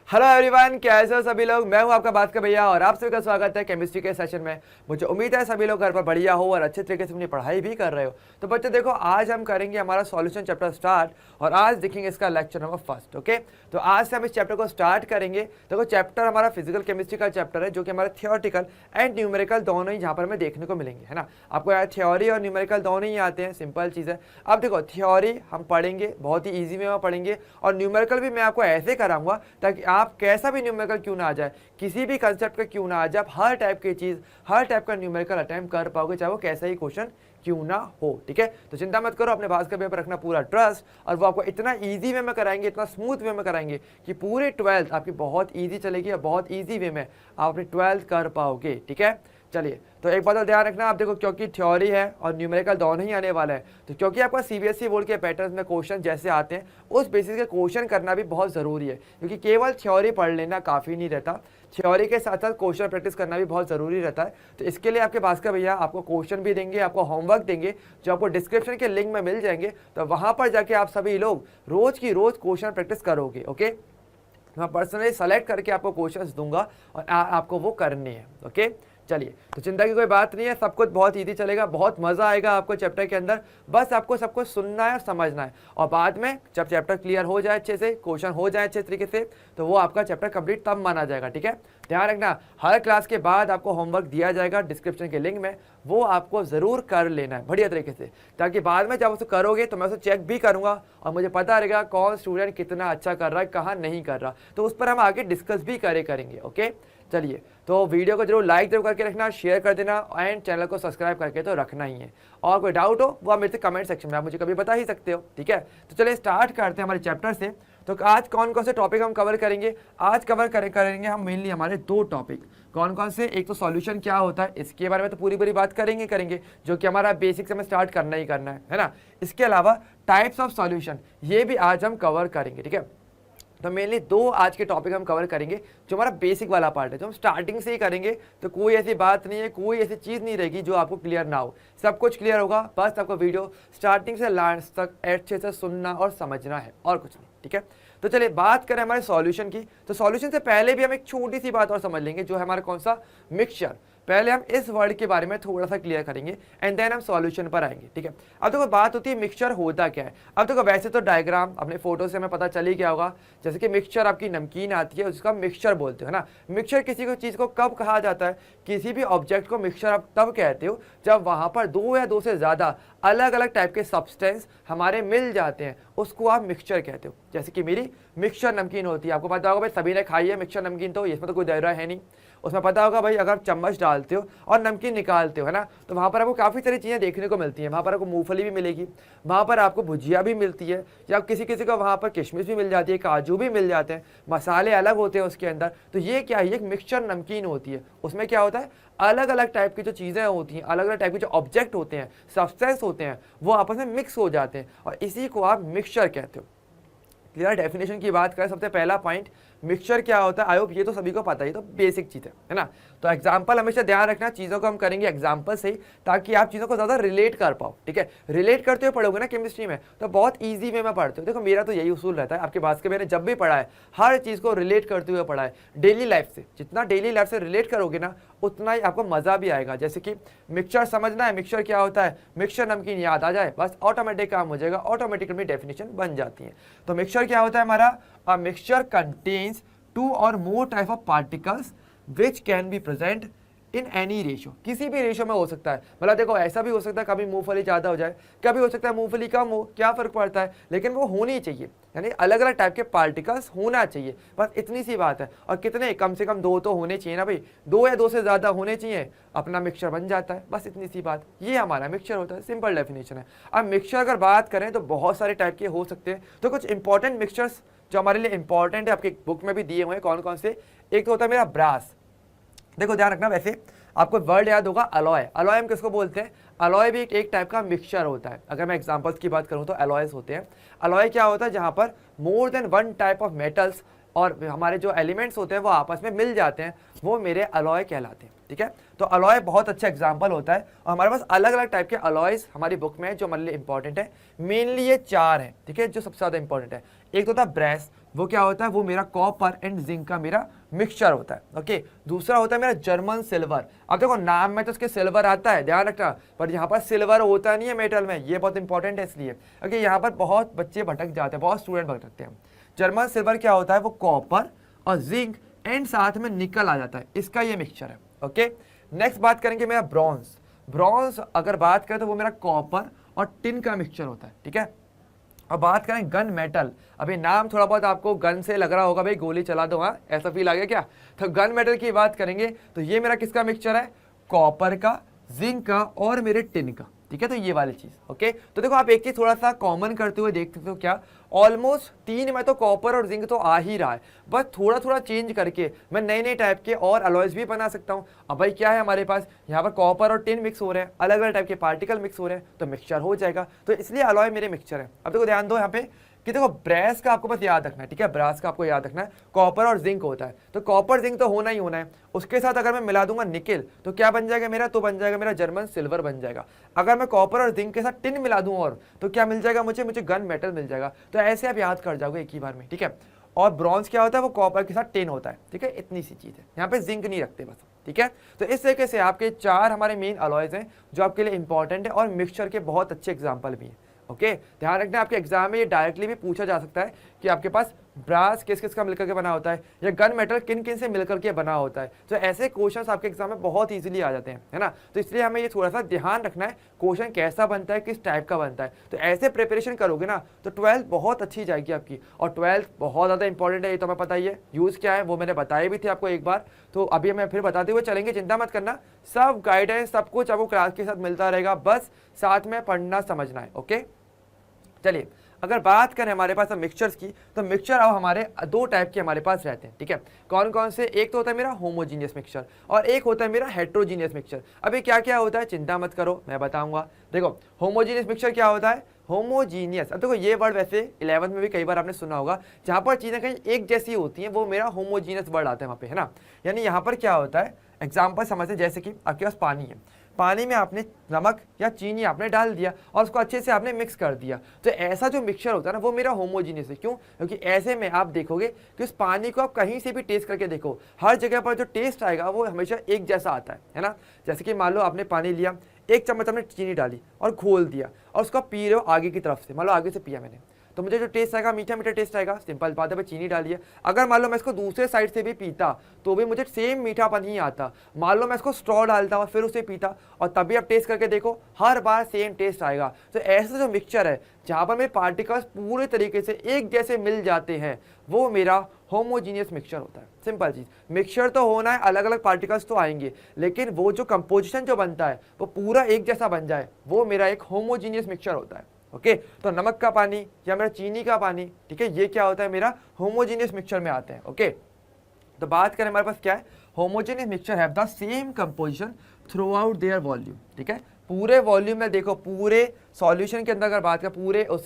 Hello everyone, कैसे हो सभी लोग। मैं हूं आपका बात का भैया और आप सभी का स्वागत है केमिस्ट्री के सेशन में। मुझे उम्मीद है सभी लोग घर पर बढ़िया हो और अच्छे तरीके से अपनी पढ़ाई भी कर रहे हो। तो बच्चे देखो, आज हम करेंगे हमारा सॉल्यूशन चैप्टर स्टार्ट और आज देखेंगे इसका लेक्चर नंबर फर्स्ट। ओके, तो आज से हम इस चैप्टर को स्टार्ट करेंगे। देखो, चैप्टर हमारा फिजिकल केमिस्ट्री का चैप्टर है जो कि हमारा थियोरटिकल एंड न्यूमेरिकल दोनों ही जहाँ पर हमें देखने को मिलेंगे, है ना। आपको यार थ्योरी और न्यूमेरिकल दोनों ही आते हैं, सिंपल चीज़ है। अब देखो, थ्योरी हम पढ़ेंगे बहुत ही ईजी में पढ़ेंगे और न्यूमेरिकल भी मैं आपको ऐसे कराऊंगा ताकि आप कैसा भी न्यूमेरिकल क्यों ना आ जाए, किसी भी कंसेप्ट का क्यों ना आ जाए, आप हर टाइप की चीज, हर टाइप का न्यूमेरिकल अटेम्प्ट कर पाओगे, चाहे वो कैसा ही क्वेश्चन क्यों ना हो। ठीक है, तो चिंता मत करो, अपने भास्कर भैया पर रखना पूरा ट्रस्ट और वो आपको इतना इजी वे में कराएंगे, इतना स्मूथ वे में कराएंगे कि पूरे 12th आपकी बहुत इजी चलेगी और बहुत इजी वे में आप अपनी 12th कर पाओगे। ठीक है, चलिए, तो एक बात और ध्यान रखना आप, देखो क्योंकि थ्योरी है और न्यूमेरिकल दोनों ही आने वाला है, तो क्योंकि आपका सीबीएसई बोर्ड के पैटर्न में क्वेश्चन जैसे आते हैं उस बेसिस के क्वेश्चन करना भी बहुत ज़रूरी है, क्योंकि केवल थ्योरी पढ़ लेना काफ़ी नहीं रहता, थ्योरी के साथ साथ क्वेश्चन प्रैक्टिस करना भी बहुत ज़रूरी रहता है। तो इसके लिए आपके भास्कर भैया आपको क्वेश्चन भी देंगे, आपको होमवर्क देंगे जो आपको डिस्क्रिप्शन के लिंक में मिल जाएंगे। तो वहाँ पर जाके आप सभी लोग रोज़ की रोज़ क्वेश्चन प्रैक्टिस करोगे। ओके, मैं पर्सनली सेलेक्ट करके आपको क्वेश्चंस दूंगा और आपको वो करने हैं। ओके, चलिए, तो चिंता की कोई बात नहीं है, सब कुछ बहुत इजी चलेगा, बहुत मज़ा आएगा आपको चैप्टर के अंदर। बस आपको सब कुछ सुनना है और समझना है और बाद में जब चैप्टर क्लियर हो जाए, अच्छे से क्वेश्चन हो जाए अच्छे तरीके से, तो वो आपका चैप्टर कंप्लीट तब माना जाएगा। ठीक है, ध्यान रखना, हर क्लास के बाद आपको होमवर्क दिया जाएगा डिस्क्रिप्शन के लिंक में, वो आपको ज़रूर कर लेना है बढ़िया तरीके से, ताकि बाद में जब उसे करोगे तो मैं उसे चेक भी करूँगा और मुझे पता रहेगा कौन स्टूडेंट कितना अच्छा कर रहा है, कहाँ नहीं कर रहा, तो उस पर हम आगे डिस्कस भी करेंगे। ओके, चलिए, तो वीडियो को जरूर लाइक जरूर करके रखना, शेयर कर देना एंड चैनल को सब्सक्राइब करके तो रखना ही है। और कोई डाउट हो वो आप मेरे से कमेंट सेक्शन में आप मुझे कभी बता ही सकते हो। ठीक है, तो चलिए स्टार्ट करते हैं हमारे चैप्टर से। तो आज कौन कौन से टॉपिक हम कवर करेंगे, आज करेंगे हम मेनली हमारे दो टॉपिक। कौन कौन से, एक तो सॉल्यूशन क्या होता है इसके बारे में तो पूरी बात करेंगे जो कि हमारा बेसिक से हमें स्टार्ट करना ही करना है ना। इसके अलावा टाइप्स ऑफ सॉल्यूशन ये भी आज हम कवर करेंगे। ठीक है, तो मेनली दो आज के टॉपिक हम कवर करेंगे जो हमारा बेसिक वाला पार्ट है, जो हम स्टार्टिंग से ही करेंगे। तो कोई ऐसी बात नहीं है, कोई ऐसी चीज़ नहीं रहेगी जो आपको क्लियर ना हो, सब कुछ क्लियर होगा। बस आपको वीडियो स्टार्टिंग से लास्ट तक अच्छे से सुनना और समझना है, और कुछ नहीं। ठीक है, तो चलिए बात करें हमारे सॉल्यूशन की। तो सॉल्यूशन से पहले भी हम एक छोटी सी बात और समझ लेंगे, जो है हमारा कौन सा, मिक्सचर। पहले हम इस वर्ड के बारे में थोड़ा सा क्लियर करेंगे एंड देन हम सॉल्यूशन पर आएंगे। ठीक है, अब देखो बात होती है मिक्सचर होता क्या है। अब देखो वैसे तो डायग्राम अपने फोटो से हमें पता चल ही गया होगा, जैसे कि मिक्सचर आपकी नमकीन आती है उसका मिक्सचर बोलते हो ना। मिक्सचर किसी को चीज़ को कब कहा जाता है, किसी भी ऑब्जेक्ट को मिक्सचर आप तब कहते हो जब वहाँ पर दो या दो से ज़्यादा अलग अलग टाइप के सब्सटेंस हमारे मिल जाते हैं, उसको आप मिक्सचर कहते हो। जैसे कि मेरी मिक्सचर नमकीन होती है, आपको पता होगा भाई सभी ने खाई है मिक्सचर नमकीन, तो इसमें तो कोई दायरा है नहीं। उसमें पता होगा भाई अगर आप चम्मच डालते हो और नमकीन निकालते हो, है ना, तो वहाँ पर आपको काफ़ी सारी चीज़ें देखने को मिलती हैं। वहाँ पर आपको मूंगफली भी मिलेगी, वहाँ पर आपको भुजिया भी मिलती है, या किसी किसी को वहाँ पर किशमिश भी मिल जाती है, काजू भी मिल जाते हैं, मसाले अलग होते हैं उसके अंदर। तो ये क्या है, एक मिक्सचर नमकीन होती है। उसमें क्या होता है, अलग अलग टाइप की जो चीज़ें होती हैं, अलग अलग टाइप के जो ऑब्जेक्ट होते हैं, सब्सटेंस होते हैं, वो आपस में मिक्स हो जाते हैं और इसी को आप मिक्सचर कहते हो। क्लियर, डेफिनेशन की बात करें, सबसे पहला पॉइंट मिक्सचर क्या होता है, आई होप ये तो सभी को पता ही, तो बेसिक चीज़ है ना। तो एग्जाम्पल हमेशा ध्यान रखना, चीज़ों को हम करेंगे एग्जाम्पल से ही, ताकि आप चीज़ों को ज़्यादा रिलेट कर पाओ। ठीक है, रिलेट करते हुए पढ़ोगे ना केमिस्ट्री में तो बहुत ईजी वे में पढ़ते हो। देखो मेरा तो यही उसूल रहता है, आपके पास के मैंने जब भी पढ़ा है हर चीज़ को रिलेट करते हुए पढ़ा है डेली लाइफ से। जितना डेली लाइफ से रिलेट करोगे ना उतना ही आपको मज़ा भी आएगा। जैसे कि मिक्सचर समझना है, मिक्सचर क्या होता है, मिक्सचर नमकीन याद आ जाए, बस ऑटोमेटिक काम हो जाएगा, ऑटोमेटिकली डेफिनेशन बन जाती है। तो मिक्सचर क्या होता है हमारा, अ मिक्सचर कंटेन्स टू और मोर type of particles which can be present in any ratio. किसी भी रेशो में हो सकता है, मतलब देखो ऐसा भी हो सकता है कभी मूंगफली ज़्यादा हो जाए, कभी हो सकता है मूंगफली कम हो, क्या फ़र्क पड़ता है, लेकिन वो होनी चाहिए, यानी अलग अलग टाइप के पार्टिकल्स होना चाहिए, बस इतनी सी बात है। और कितने, कम से कम दो तो होने चाहिए ना भाई, दो या दो से ज़्यादा होने चाहिए, अपना मिक्सचर बन जाता है, बस इतनी सी बात। ये हमारा मिक्सचर होता है, सिंपल डेफिनेशन है। अब मिक्सचर अगर बात करें तो बहुत सारे टाइप के हो सकते हैं। तो कुछ इंपॉर्टेंट मिक्सचर्स जो हमारे लिए इंपॉर्टेंट है आपकी बुक में भी दिए हुए हैं, कौन कौन से। एक तो होता है मेरा ब्रास। देखो ध्यान रखना, वैसे आपको वर्ड याद होगा अलॉय। अलॉय हम किसको बोलते हैं, अलॉय भी एक टाइप का मिक्सचर होता है। अगर मैं एग्जांपल्स की बात करूं तो अलॉयज होते हैं। अलॉय क्या होता है, जहां पर मोर than one type of metals और हमारे जो एलिमेंट्स होते हैं वो आपस में मिल जाते हैं, वो मेरे अलॉय कहलाते हैं। ठीक है, तो अलॉय बहुत अच्छा एग्जाम्पल होता है और हमारे पास अलग अलग टाइप के अलॉयज हमारी बुक में है जो हमारे लिए इंपॉर्टेंट है। मेनली ये चार है, ठीक है, जो सबसे ज़्यादा इंपॉर्टेंट है। एक तो होता है ब्रेस, वो क्या होता है, वो मेरा कॉपर एंड जिंक का मेरा मिक्सचर होता है। ओके, दूसरा होता है मेरा जर्मन सिल्वर। अब देखो नाम में तो उसके सिल्वर आता है, ध्यान रखना, पर यहाँ पर सिल्वर होता नहीं है मेटल में, ये बहुत इंपॉर्टेंट है इसलिए। ओके, यहाँ पर बहुत बच्चे भटक जाते हैं, बहुत स्टूडेंट भटकते हैं। जर्मन सिल्वर क्या होता है, वो कॉपर और जिंक एंड साथ में निकल आ जाता है, इसका ये मिक्सचर है। ओके, नेक्स्ट बात करेंगे मेरा ब्रॉन्ज। ब्रॉन्ज अगर बात करें तो वो मेरा कॉपर और टिन का मिक्सचर होता है, ठीक है। अब बात करें गन मेटल, अभी नाम थोड़ा बहुत आपको गन से लग रहा होगा, भाई गोली चला दो, हाँ ऐसा फील आ गया क्या? तो गन मेटल की बात करेंगे तो ये मेरा किसका मिक्सचर है, कॉपर का, जिंक का और मेरे टिन का, ठीक है। तो ये वाली चीज। ओके, तो देखो आप एक चीज थोड़ा सा कॉमन करते हुए देख सकते हो, क्या ऑलमोस्ट 3 में तो कॉपर और जिंक तो आ ही रहा है, बस थोड़ा थोड़ा चेंज करके मैं नए नए टाइप के और अलॉयज भी बना सकता हूँ। अब भाई क्या है हमारे पास, यहाँ पर कॉपर और टिन मिक्स हो रहे हैं, अलग अलग टाइप के पार्टिकल मिक्स हो रहे हैं, तो मिक्सचर हो जाएगा। तो इसलिए अलॉय मेरे मिक्सचर है। अब देखो ध्यान दो यहाँ पे कि देखो ब्रास का आपको बस याद रखना है, ठीक है, ब्रास का आपको याद रखना है, कॉपर और जिंक होता है, तो कॉपर जिंक तो होना ही होना है। उसके साथ अगर मैं मिला दूंगा निकेल तो क्या बन जाएगा मेरा, तो बन जाएगा मेरा जर्मन सिल्वर बन जाएगा। अगर मैं कॉपर और जिंक के साथ टिन मिला दूं और तो क्या मिल जाएगा मुझे गन मेटल मिल जाएगा। तो ऐसे आप याद कर जाओगे एक ही बार में, ठीक है। और ब्रॉन्ज क्या होता है, वो कॉपर के साथ टिन होता है, ठीक है, इतनी सी चीज है, यहाँ पे जिंक नहीं रखते बस, ठीक है। तो इस तरीके से आपके 4 हमारे मेन अलॉयज हैं जो आपके लिए इंपॉर्टेंट है और मिक्सचर के बहुत अच्छे एग्जाम्पल भी हैं। ओके, ध्यान रखना आपके एग्जाम में ये डायरेक्टली भी पूछा जा सकता है कि आपके पास ब्रास किस किस का मिलकर के बना होता है या गन मेटल किन किन से मिलकर के बना होता है। तो ऐसे क्वेश्चंस आपके एग्जाम में बहुत इजीली आ जाते हैं, है ना। तो इसलिए हमें ये थोड़ा सा ध्यान रखना है क्वेश्चन कैसा बनता है, किस टाइप का बनता है। तो ऐसे प्रिपरेशन करोगे ना तो 12th बहुत अच्छी जाएगी आपकी, और 12th बहुत ज़्यादा इंपॉर्टेंट है, ये तो हमें पता ही है। यूज़ क्या है वो मैंने बताए भी थे आपको एक बार, तो अभी मैं फिर बताते हुए चलेंगे, चिंता मत करना, सब गाइडेंस सब कुछ आपको क्लास के साथ मिलता रहेगा, बस साथ में पढ़ना समझना है। ओके, चलिए अगर बात करें हमारे पास मिक्सचर्स की, तो मिक्सचर अब हमारे 2 टाइप के हमारे पास रहते हैं, ठीक है। कौन कौन से, एक तो होता है मेरा होमोजीनियस मिक्सचर और एक होता है मेरा हेट्रोजीनियस मिक्सचर। अभी क्या क्या होता है चिंता मत करो, मैं बताऊंगा। देखो होमोजीनियस मिक्सचर क्या होता है, होमोजीनियस, अब देखो ये वर्ड वैसे 11th में भी कई बार आपने सुना होगा, जहां पर चीजें कहीं एक जैसी होती हैं वो मेरा होमोजीनियस वर्ड आता है वहां पे, है ना। यानी यहाँ पर क्या होता है, एग्जाम्पल समझते, जैसे कि आपके पास पानी है, पानी में आपने नमक या चीनी आपने डाल दिया और उसको अच्छे से आपने मिक्स कर दिया, तो ऐसा जो मिक्सचर होता है ना वो मेरा होमोजीनियस है। क्यों? क्योंकि ऐसे में आप देखोगे कि उस पानी को आप कहीं से भी टेस्ट करके देखो, हर जगह पर जो टेस्ट आएगा वो हमेशा एक जैसा आता है ना। जैसे कि मान लो आपने पानी लिया, 1 चम्मच आपने चीनी डाली और घोल दिया और उसको पी रहे हो आगे की तरफ से, मान लो आगे से पिया मैंने, तो मुझे जो टेस्ट आएगा मीठा मीठा टेस्ट आएगा, सिंपल बात है, मैं चीनी डाली है। अगर मान लो मैं इसको दूसरे साइड से भी पीता तो भी मुझे सेम मीठापन ही आता। मान लो मैं इसको स्ट्रॉ डालता और फिर उसे पीता और तभी आप टेस्ट करके देखो, हर बार सेम टेस्ट आएगा। तो ऐसा जो मिक्सचर है जहाँ पर मेरे पार्टिकल्स पूरे तरीके से एक जैसे मिल जाते हैं वो मेरा होमोजीनियस मिक्सचर होता है। सिंपल चीज, मिक्सचर तो होना है, अलग अलग पार्टिकल्स तो आएंगे, लेकिन वो जो कंपोजिशन जो बनता है वो पूरा एक जैसा बन जाए, वो मेरा एक होमोजीनियस मिक्सचर होता है। ओके, तो नमक का पानी या मेरा चीनी का पानी, ठीक है, ये क्या होता है मेरा होमोजीनियस मिक्सचर में आते हैं। ओके, तो बात करें हमारे पास क्या है, homogeneous mixture have the same composition through out there volume, ठीक है, पूरे वॉल्यूम में देखो, पूरे सॉल्यूशन के अंदर अगर बात करें, पूरे उस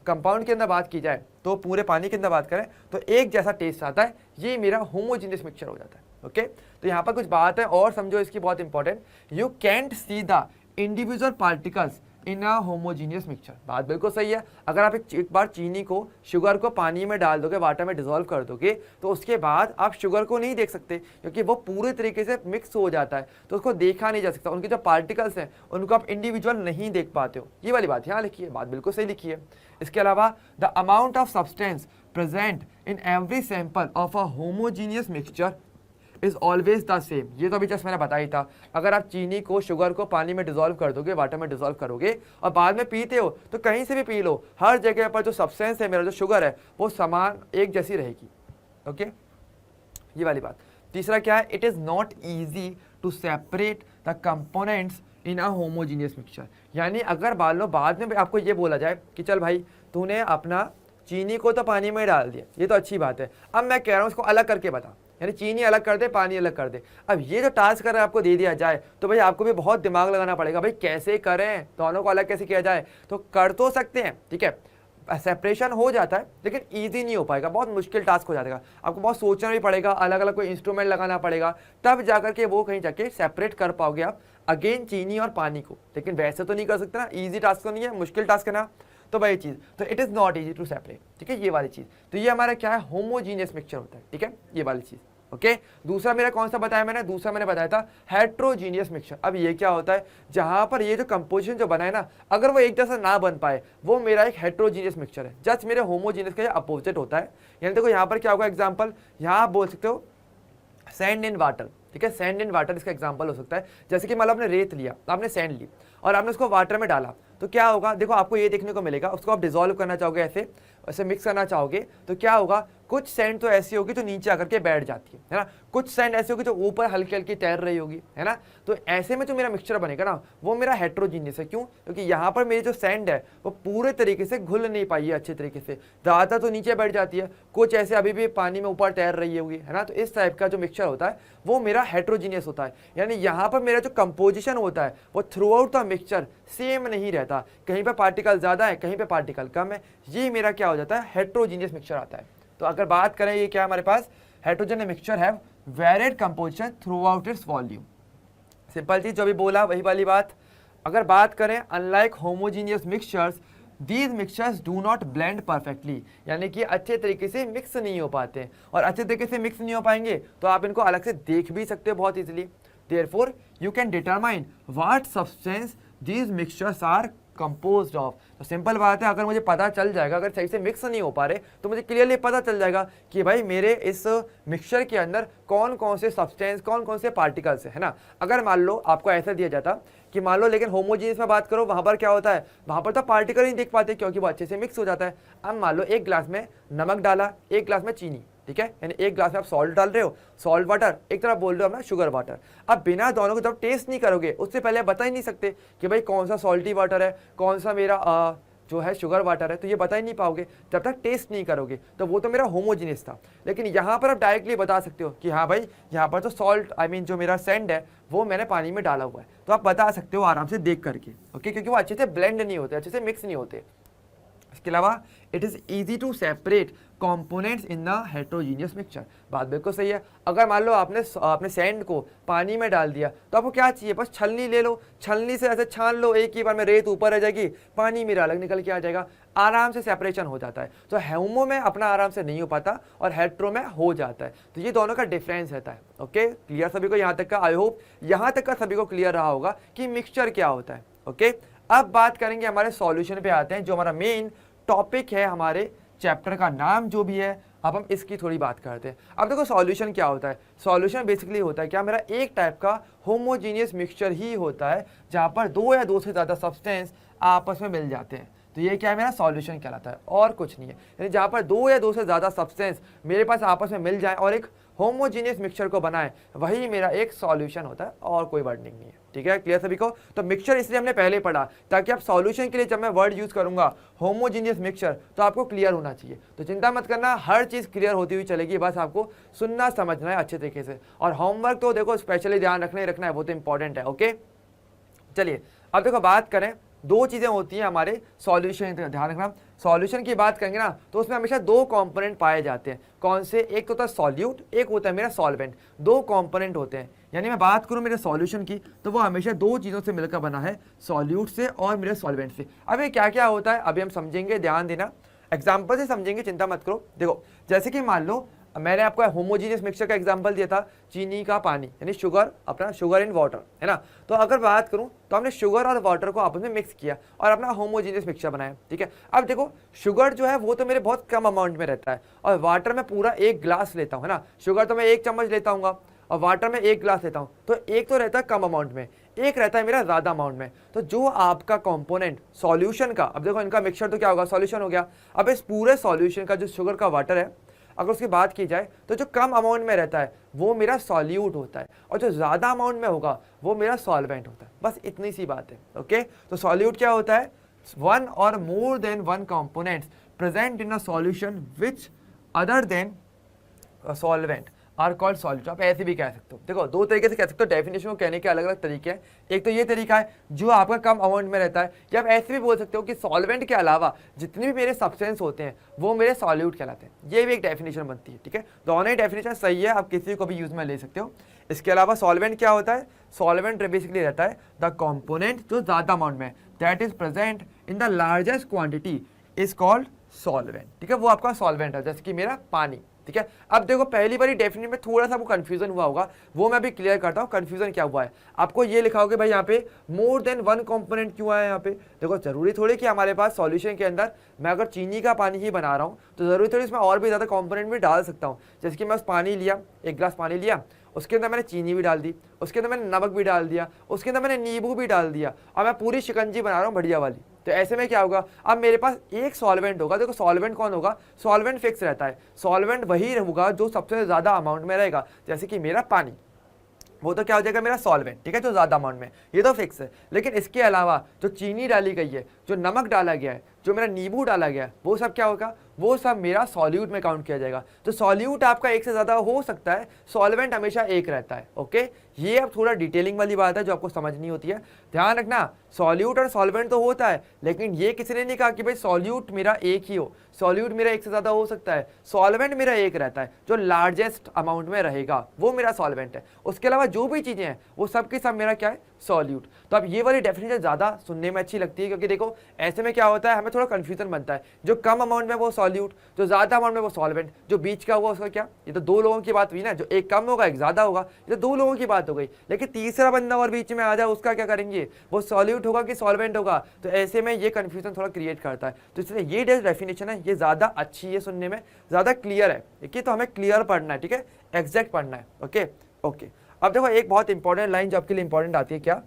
कंपाउंड के अंदर बात की जाए, तो पूरे पानी के अंदर बात करें तो एक जैसा टेस्ट आता है, ये मेरा होमोजीनियस मिक्सचर हो जाता है। ओके, तो यहाँ पर कुछ बात है और समझो इसकी बहुत important, you can't see the individual particles in a homogeneous mixture. बात बिल्कुल सही है। अगर आप एक बार चीनी को, शुगर को पानी में डाल दोगे, वाटर में डिसॉल्व कर दोगे, तो उसके बाद आप शुगर को नहीं देख सकते क्योंकि वो पूरे तरीके से मिक्स हो जाता है, तो उसको देखा नहीं जा सकता। उनके जो पार्टिकल्स हैं उनको आप इंडिविजुअल नहीं देख पाते हो, ये वाली बात यहाँ लिखी है, बात बिल्कुल सही लिखी है। इसके अलावा the amount of substance present in every sample of a homogeneous mixture is always the same. ये तो अभी जस्ट मैंने बताया था, अगर आप चीनी को, शुगर को पानी में डिसॉल्व कर दोगे, वाटर में डिसॉल्व करोगे और बाद में पीते हो, तो कहीं से भी पी लो, हर जगह पर जो सब्सटेंस है, मेरा जो शुगर है, वो समान एक जैसी रहेगी। ओके, ये वाली बात। तीसरा क्या है, it is not easy to separate the components in a homogeneous mixture. यानी अगर मान लो बाद में आपको ये बोला जाए कि चल भाई तूने अपना चीनी को तो पानी में डाल दिया, ये तो अच्छी बात है, अब मैं कह रहा हूँ इसको अलग करके बता, यानी चीनी अलग कर दे, पानी अलग कर दे। अब ये जो टास्क अगर आपको दे दिया जाए तो भाई आपको भी बहुत दिमाग लगाना पड़ेगा, भाई कैसे करें, दोनों को अलग कैसे किया जाए। तो कर तो सकते हैं, ठीक है, सेपरेशन हो जाता है, लेकिन ईजी नहीं हो पाएगा, बहुत मुश्किल टास्क हो जाएगा, आपको बहुत सोचना भी पड़ेगा, अलग अलग कोई इंस्ट्रूमेंट लगाना पड़ेगा, तब जाकर के वो कहीं जाके सेपरेट कर पाओगे आप अगेन चीनी और पानी को। लेकिन वैसे तो नहीं कर सकते ना, ईजी टास्क तो नहीं है, मुश्किल टास्क है ना। तो वही चीज़, तो it is not easy to separate, ठीक है, ये वाली चीज़। तो ये हमारा क्या है, होमोजीनियस मिक्सचर होता है, ठीक है, ये वाली चीज़। ओके दूसरा मेरा कौन सा बताया मैंने, दूसरा मैंने बताया था हेट्रोजीनियस मिक्सचर। अब ये क्या होता है, जहां पर ये जो कंपोजिशन जो बना है ना, अगर वो एक जैसा ना बन पाए, वो मेरा एक हेट्रोजीनियस मिक्सचर है। जस्ट मेरे होमोजीनियस का अपोजिट होता है। यानी देखो यहाँ पर क्या होगा, एग्जाम्पल यहाँ आप बोल सकते हो सैंड इन वाटर, ठीक है, सैंड इन वाटर इसका एग्जांपल हो सकता है। जैसे कि मान लो आपने रेत लिया, आपने सैंड ली और आपने उसको वाटर में डाला, तो क्या होगा, देखो आपको ये देखने को मिलेगा, उसको आप डिसॉल्व करना चाहोगे, ऐसे ऐसे मिक्स करना चाहोगे, तो क्या होगा, कुछ सैंड तो ऐसी होगी जो नीचे आकर के बैठ जाती है ना, कुछ सैंड ऐसी होगी जो ऊपर हल्की हल्की तैर रही होगी, है ना। तो ऐसे में जो मेरा मिक्सचर बनेगा ना, वो मेरा हेट्रोजीनियस है। क्यों, क्योंकि यहाँ पर मेरी जो सैंड है वो पूरे तरीके से घुल नहीं पाई है अच्छे तरीके से, ज़्यादातर तो नीचे बैठ जाती है, कुछ ऐसे अभी भी पानी में ऊपर तैर रही होगी, है ना। तो इस टाइप का जो मिक्सचर होता है वो मेरा हेट्रोजीनियस होता है। यानी यहाँ पर मेरा जो कंपोजिशन होता है वो through out the mixture same नहीं रहता, कहीं पे पार्टिकल ज़्यादा है, कहीं पे पार्टिकल कम है, ये मेरा क्या हो जाता है, हेट्रोजीनियस मिक्सचर आता है। तो अगर बात करें ये क्या हमारे पास, हेट्रोजेनियस मिक्सचर है varied composition through out its volume. Simple चीज जो अभी बोला वही वाली बात। अगर बात करें unlike homogeneous mixtures, these mixtures do not blend perfectly, यानी कि अच्छे तरीके से मिक्स नहीं हो पाते, और अच्छे तरीके से मिक्स नहीं हो पाएंगे तो आप इनको अलग से देख भी सकते हो बहुत easily. Therefore you can determine what substance these mixtures are composed of. तो सिंपल बात है, अगर मुझे पता चल जाएगा, अगर सही से मिक्स नहीं हो पा रहे, तो मुझे क्लियरली पता चल जाएगा कि भाई मेरे इस मिक्सचर के अंदर कौन कौन से सब्सटेंस, कौन कौन से पार्टिकल्स है ना। अगर मान लो आपको ऐसा दिया जाता कि मान लो, लेकिन होमोजीनियस में बात करो, वहां पर क्या होता है, वहां पर तो पार्टिकल नहीं देख पाते क्योंकि वो अच्छे से मिक्स हो जाता है। अब मान लो एक ग्लास में नमक डाला, एक ग्लास में चीनी, ठीक है, यानी एक ग्लास में आप सॉल्ट डाल रहे हो, सॉल्ट वाटर, एक तरफ बोल रहे हो अपना शुगर वाटर। अब बिना दोनों को जब टेस्ट नहीं करोगे, उससे पहले बता ही नहीं सकते कि भाई कौन सा सॉल्टी वाटर है, कौन सा मेरा जो है शुगर वाटर है, तो ये बता ही नहीं पाओगे जब तक टेस्ट नहीं करोगे। तो वो तो मेरा होमोजीनियस था। लेकिन यहाँ पर आप डायरेक्टली बता सकते हो कि हाँ भाई यहाँ पर तो सॉल्ट, आई मीन जो मेरा सैंड है वो मैंने पानी में डाला हुआ है, तो आप बता सकते हो आराम से देख करके, ओके, क्योंकि वो अच्छे से ब्लेंड नहीं होते, अच्छे से मिक्स नहीं होते। इसके अलावा it is easy to separate components in the heterogeneous mixture. बात बिल्कुल सही है। अगर मान लो आपने सैंड को पानी में डाल दिया, तो आपको क्या चाहिए, बस छलनी ले लो, छलनी से ऐसे छान लो, एक ही बार में रेत ऊपर रह जाएगी, पानी मेरा अलग निकल के आ जाएगा, आराम से सेपरेशन हो जाता है। तो होमो में अपना आराम से नहीं हो पाता और हेट्रो में हो जाता है। तो ये दोनों का डिफरेंस रहता है। ओके क्लियर सभी को यहाँ तक का, आई होप यहाँ तक का सभी को क्लियर रहा होगा कि मिक्सचर क्या होता है। ओके अब बात करेंगे हमारे सॉल्यूशन पे आते हैं, जो हमारा मेन टॉपिक है, हमारे चैप्टर का नाम जो भी है, अब हम इसकी थोड़ी बात करते हैं। अब देखो सॉल्यूशन क्या होता है, सॉल्यूशन बेसिकली होता है क्या, मेरा एक टाइप का होमोजीनियस मिक्सचर ही होता है जहाँ पर दो या दो से ज़्यादा सब्सटेंस आपस में मिल जाते हैं। तो ये क्या है, मेरा सॉल्यूशन कहलाता है, और कुछ नहीं है। यानी जहाँ पर दो या दो से ज़्यादा सब्सटेंस मेरे पास आपस में मिल जाए और एक होमोजीनियस मिक्सचर को बनाए, वही मेरा एक सॉल्यूशन होता है, और कोई वर्डिंग नहीं है। ठीक है क्लियर सभी को। तो मिक्सचर इसलिए हमने पहले पढ़ा ताकि आप सॉल्यूशन के लिए जब मैं वर्ड यूज करूंगा होमोजीनियस मिक्सचर, तो आपको क्लियर होना चाहिए। तो चिंता मत करना, हर चीज क्लियर होती हुई चलेगी, बस आपको सुनना समझना है अच्छे तरीके से। और होमवर्क तो देखो स्पेशली ध्यान रखना ही रखना है, वो तो इंपॉर्टेंट है। ओके चलिए अब देखो बात करें, दो चीज़ें होती हैं हमारे सॉल्यूशन, ध्यान रखना। सॉल्यूशन की बात करेंगे ना, तो उसमें हमेशा दो कंपोनेंट पाए जाते हैं। कौन से, एक तो होता है सॉल्यूट, एक होता है मेरा सॉल्वेंट। दो कंपोनेंट होते हैं। यानी मैं बात करूं मेरे सॉल्यूशन की, तो वो हमेशा दो चीज़ों से मिलकर बना है, सॉल्यूट से और मेरे सॉल्वेंट से। अब ये क्या क्या होता है अभी हम समझेंगे, ध्यान देना, एग्जाम्पल से समझेंगे, चिंता मत करो। देखो जैसे कि मान लो मैंने आपको होमोजीनियस मिक्सचर का एग्जांपल दिया था, चीनी का पानी, यानी शुगर, अपना शुगर इन वाटर, है ना। तो अगर बात करूं तो हमने शुगर और वाटर को आपस में मिक्स किया और अपना होमोजीनियस मिक्सचर बनाया। ठीक है, अब देखो शुगर जो है वो तो मेरे बहुत कम अमाउंट में रहता है, और वाटर में पूरा एक ग्लास लेता हूँ, है ना। शुगर तो मैं एक चम्मच लेता हूँ और वाटर में एक ग्लास लेता हूँ, तो एक तो रहता है कम अमाउंट में, एक रहता है मेरा ज़्यादा अमाउंट में। तो जो आपका कंपोनेंट सॉल्यूशन का, अब देखो इनका मिक्सचर तो क्या होगा, सॉल्यूशन हो गया। अब इस पूरे सॉल्यूशन का जो शुगर का वाटर है, अगर उसकी बात की जाए तो जो कम अमाउंट में रहता है वो मेरा सॉल्यूट होता है, और जो ज़्यादा अमाउंट में होगा वो मेरा सॉल्वेंट होता है। बस इतनी सी बात है। ओके तो सॉल्यूट क्या होता है, वन और more than one components present in a solution which other than solvent are called solute. आप ऐसे भी कह सकते हो। देखो दो तरीके से कह सकते हो, डेफिनेशन को कहने के अलग अलग तरीके हैं। एक तो ये तरीका है जो आपका कम अमाउंट में रहता है, या आप ऐसे भी बोल सकते हो कि सॉल्वेंट के अलावा जितने भी मेरे सब्सटेंस होते हैं वो मेरे सॉल्यूट कहलाते हैं। ये भी एक डेफिनेशन बनती है। ठीक है, दोनों ही डेफिनेशन सही है, आप किसी को भी यूज में ले सकते हो। इसके अलावा सॉल्वेंट क्या होता है, सॉल्वेंट बेसिकली रहता है द कॉम्पोनेंट जो ज़्यादा अमाउंट में, that is present in the largest quantity is called solvent, ठीक है, वो आपका सॉल्वेंट है, जैसे कि मेरा पानी, ठीक है। अब देखो पहली बारी डेफिनेशन में थोड़ा सा आपको कंफ्यूजन हुआ होगा, वो मैं भी क्लियर करता हूँ कंफ्यूजन क्या हुआ है। आपको ये लिखा होगा भाई यहाँ पे मोर देन वन कंपोनेंट क्यों आया यहाँ पे। देखो जरूरी थोड़ी कि हमारे पास सॉल्यूशन के अंदर मैं अगर चीनी का पानी ही बना रहा हूँ तो जरूरी थोड़ी इसमें और भी ज़्यादा कंपोनेंट भी डाल सकता हूँ। जैसे कि मैं उस पानी लिया, 1 गिलास पानी लिया, उसके अंदर मैंने चीनी भी डाल दी, उसके अंदर मैंने नमक भी डाल दिया, उसके अंदर मैंने नींबू भी डाल दिया, और मैं पूरी शिकंजी बना रहा हूँ बढ़िया वाली। तो ऐसे में क्या होगा, अब मेरे पास एक सॉल्वेंट होगा। देखो सॉल्वेंट कौन होगा, सॉल्वेंट फिक्स रहता है, सॉल्वेंट वही होगा जो सबसे ज़्यादा अमाउंट में रहेगा, जैसे कि मेरा पानी, वो तो क्या हो जाएगा मेरा सॉल्वेंट, ठीक है, जो ज़्यादा अमाउंट में, ये तो फिक्स है। लेकिन इसके अलावा जो चीनी डाली गई है, जो नमक डाला गया है, जो मेरा नींबू डाला गया है, वो सब क्या होगा, वो सब मेरा सॉल्यूट में काउंट किया जाएगा। तो सॉल्यूट आपका एक से ज़्यादा हो सकता है, सॉल्वेंट हमेशा एक रहता है। ओके, ये अब थोड़ा डिटेलिंग वाली बात है जो आपको समझनी होती है, ध्यान रखना। सॉल्यूट और सॉल्वेंट तो होता है, लेकिन ये किसी ने नहीं कहा कि भाई सॉल्यूट मेरा एक ही हो, सॉल्यूट मेरा एक से ज़्यादा हो सकता है, सॉल्वेंट मेरा एक रहता है, जो लार्जेस्ट अमाउंट में रहेगा वो मेरा सॉल्वेंट है। उसके अलावा जो भी चीज़ें हैं वो सब की सब मेरा क्या है, सॉल्यूट। तो अब ये वाली डेफिनेशन ज़्यादा सुनने में अच्छी लगती है, क्योंकि देखो ऐसे में क्या होता है, हमें थोड़ा कन्फ्यूजन बनता है, जो कम अमाउंट में वो सॉल्यूट, जो ज़्यादा अमाउंट में वो सॉल्वेंट, जो बीच का हुआ उसका क्या। ये तो दो लोगों की बात हुई ना, जो एक कम होगा एक ज़्यादा होगा, ये तो दो लोगों की बात हो गई। लेकिन तीसरा बंदा और बीच में आ जाए, उसका क्या करेंगे, वो सॉल्यूट होगा कि सॉल्वेंट होगा। तो ऐसे में ये कन्फ्यूजन थोड़ा क्रिएट करता है। तो इसलिए ये डेफिनेशन है, ये ज़्यादा अच्छी है, सुनने में ज़्यादा क्लियर है, ठीक है। तो हमें क्लियर पढ़ना है, ठीक है, एग्जैक्ट पढ़ना है। ओके ओके, अब देखो एक बहुत इंपॉर्टेंट लाइन जो आपके लिए इंपॉर्टेंट आती है, क्या,